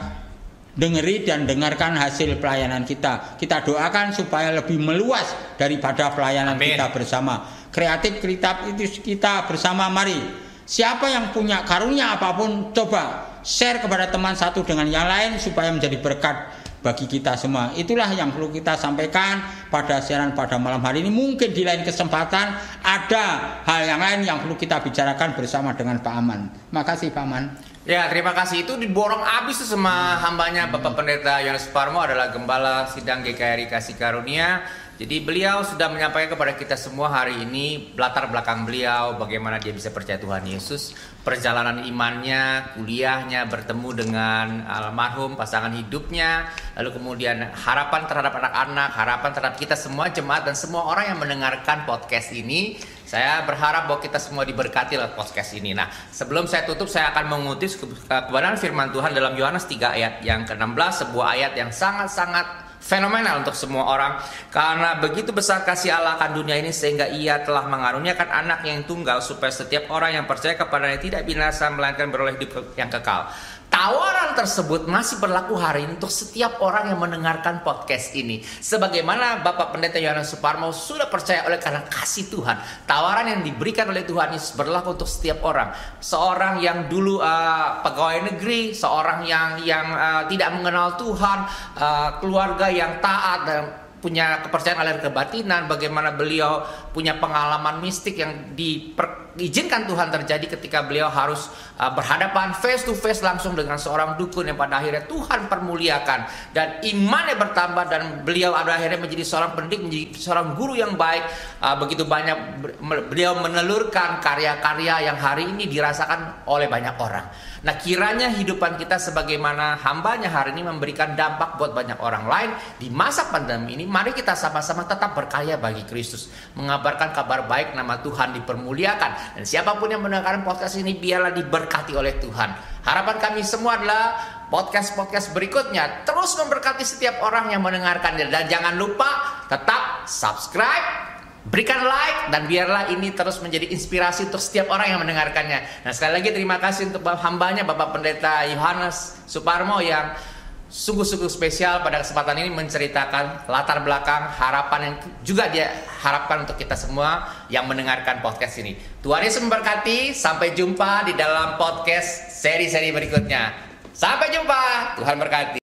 dengeri dan dengarkan hasil pelayanan kita. Kita doakan supaya lebih meluas daripada pelayanan kita bersama. Kreatif itu kita bersama, mari. Siapa yang punya karunia apapun, coba share kepada teman satu dengan yang lain supaya menjadi berkat bagi kita semua. Itulah yang perlu kita sampaikan pada siaran pada malam hari ini. Mungkin di lain kesempatan ada hal yang lain yang perlu kita bicarakan bersama dengan Pak Aman. Makasih Pak Aman. Ya, terima kasih. Itu diborong habis sama hambanya Bapak Pendeta Yohanes Suparmo, adalah Gembala Sidang GKRI Kasih Karunia. Jadi beliau sudah menyampaikan kepada kita semua hari ini latar belakang beliau, bagaimana dia bisa percaya Tuhan Yesus, perjalanan imannya, kuliahnya, bertemu dengan almarhum pasangan hidupnya, lalu kemudian harapan terhadap anak-anak, harapan terhadap kita semua jemaat dan semua orang yang mendengarkan podcast ini. Saya berharap bahwa kita semua diberkati lewat podcast ini. Nah, sebelum saya tutup, saya akan mengutip kebenaran firman Tuhan dalam Yohanes 3 ayat yang ke-16, sebuah ayat yang sangat-sangat fenomenal untuk semua orang. Karena begitu besar kasih Allah akan dunia ini, sehingga ia telah mengaruniakan anak yang tunggal, supaya setiap orang yang percaya kepadanya tidak binasa, melainkan beroleh hidup yang kekal. Tawaran tersebut masih berlaku hari ini untuk setiap orang yang mendengarkan podcast ini. Sebagaimana Bapak Pendeta Yohanes Suparmo sudah percaya oleh karena kasih Tuhan, tawaran yang diberikan oleh Tuhan Yesus berlaku untuk setiap orang. Seorang yang dulu pegawai negeri, seorang yang tidak mengenal Tuhan, keluarga yang taat dan punya kepercayaan aliran kebatinan, bagaimana beliau punya pengalaman mistik yang diizinkan Tuhan terjadi ketika beliau harus berhadapan face to face langsung dengan seorang dukun yang pada akhirnya Tuhan permuliakan dan imannya bertambah, dan beliau pada akhirnya menjadi seorang pendidik, menjadi seorang guru yang baik. Begitu banyak beliau menelurkan karya-karya yang hari ini dirasakan oleh banyak orang. Nah, kiranya hidupan kita sebagaimana hambanya hari ini memberikan dampak buat banyak orang lain di masa pandemi ini. Mari kita sama-sama tetap berkarya bagi Kristus, mengabarkan kabar baik, nama Tuhan dipermuliakan, dan siapapun yang mendengarkan podcast ini biarlah diberkati oleh Tuhan. Harapan kami semua adalah podcast-podcast berikutnya terus memberkati setiap orang yang mendengarkannya, dan jangan lupa tetap subscribe, berikan like, dan biarlah ini terus menjadi inspirasi untuk setiap orang yang mendengarkannya. Nah, sekali lagi terima kasih untuk hambanya Bapak Pendeta Yohanes Suparmo yang sungguh-sungguh spesial pada kesempatan ini menceritakan latar belakang harapan yang juga dia harapkan untuk kita semua yang mendengarkan podcast ini. Tuhan Yesus memberkati. Sampai jumpa di dalam podcast seri-seri berikutnya. Sampai jumpa. Tuhan berkati.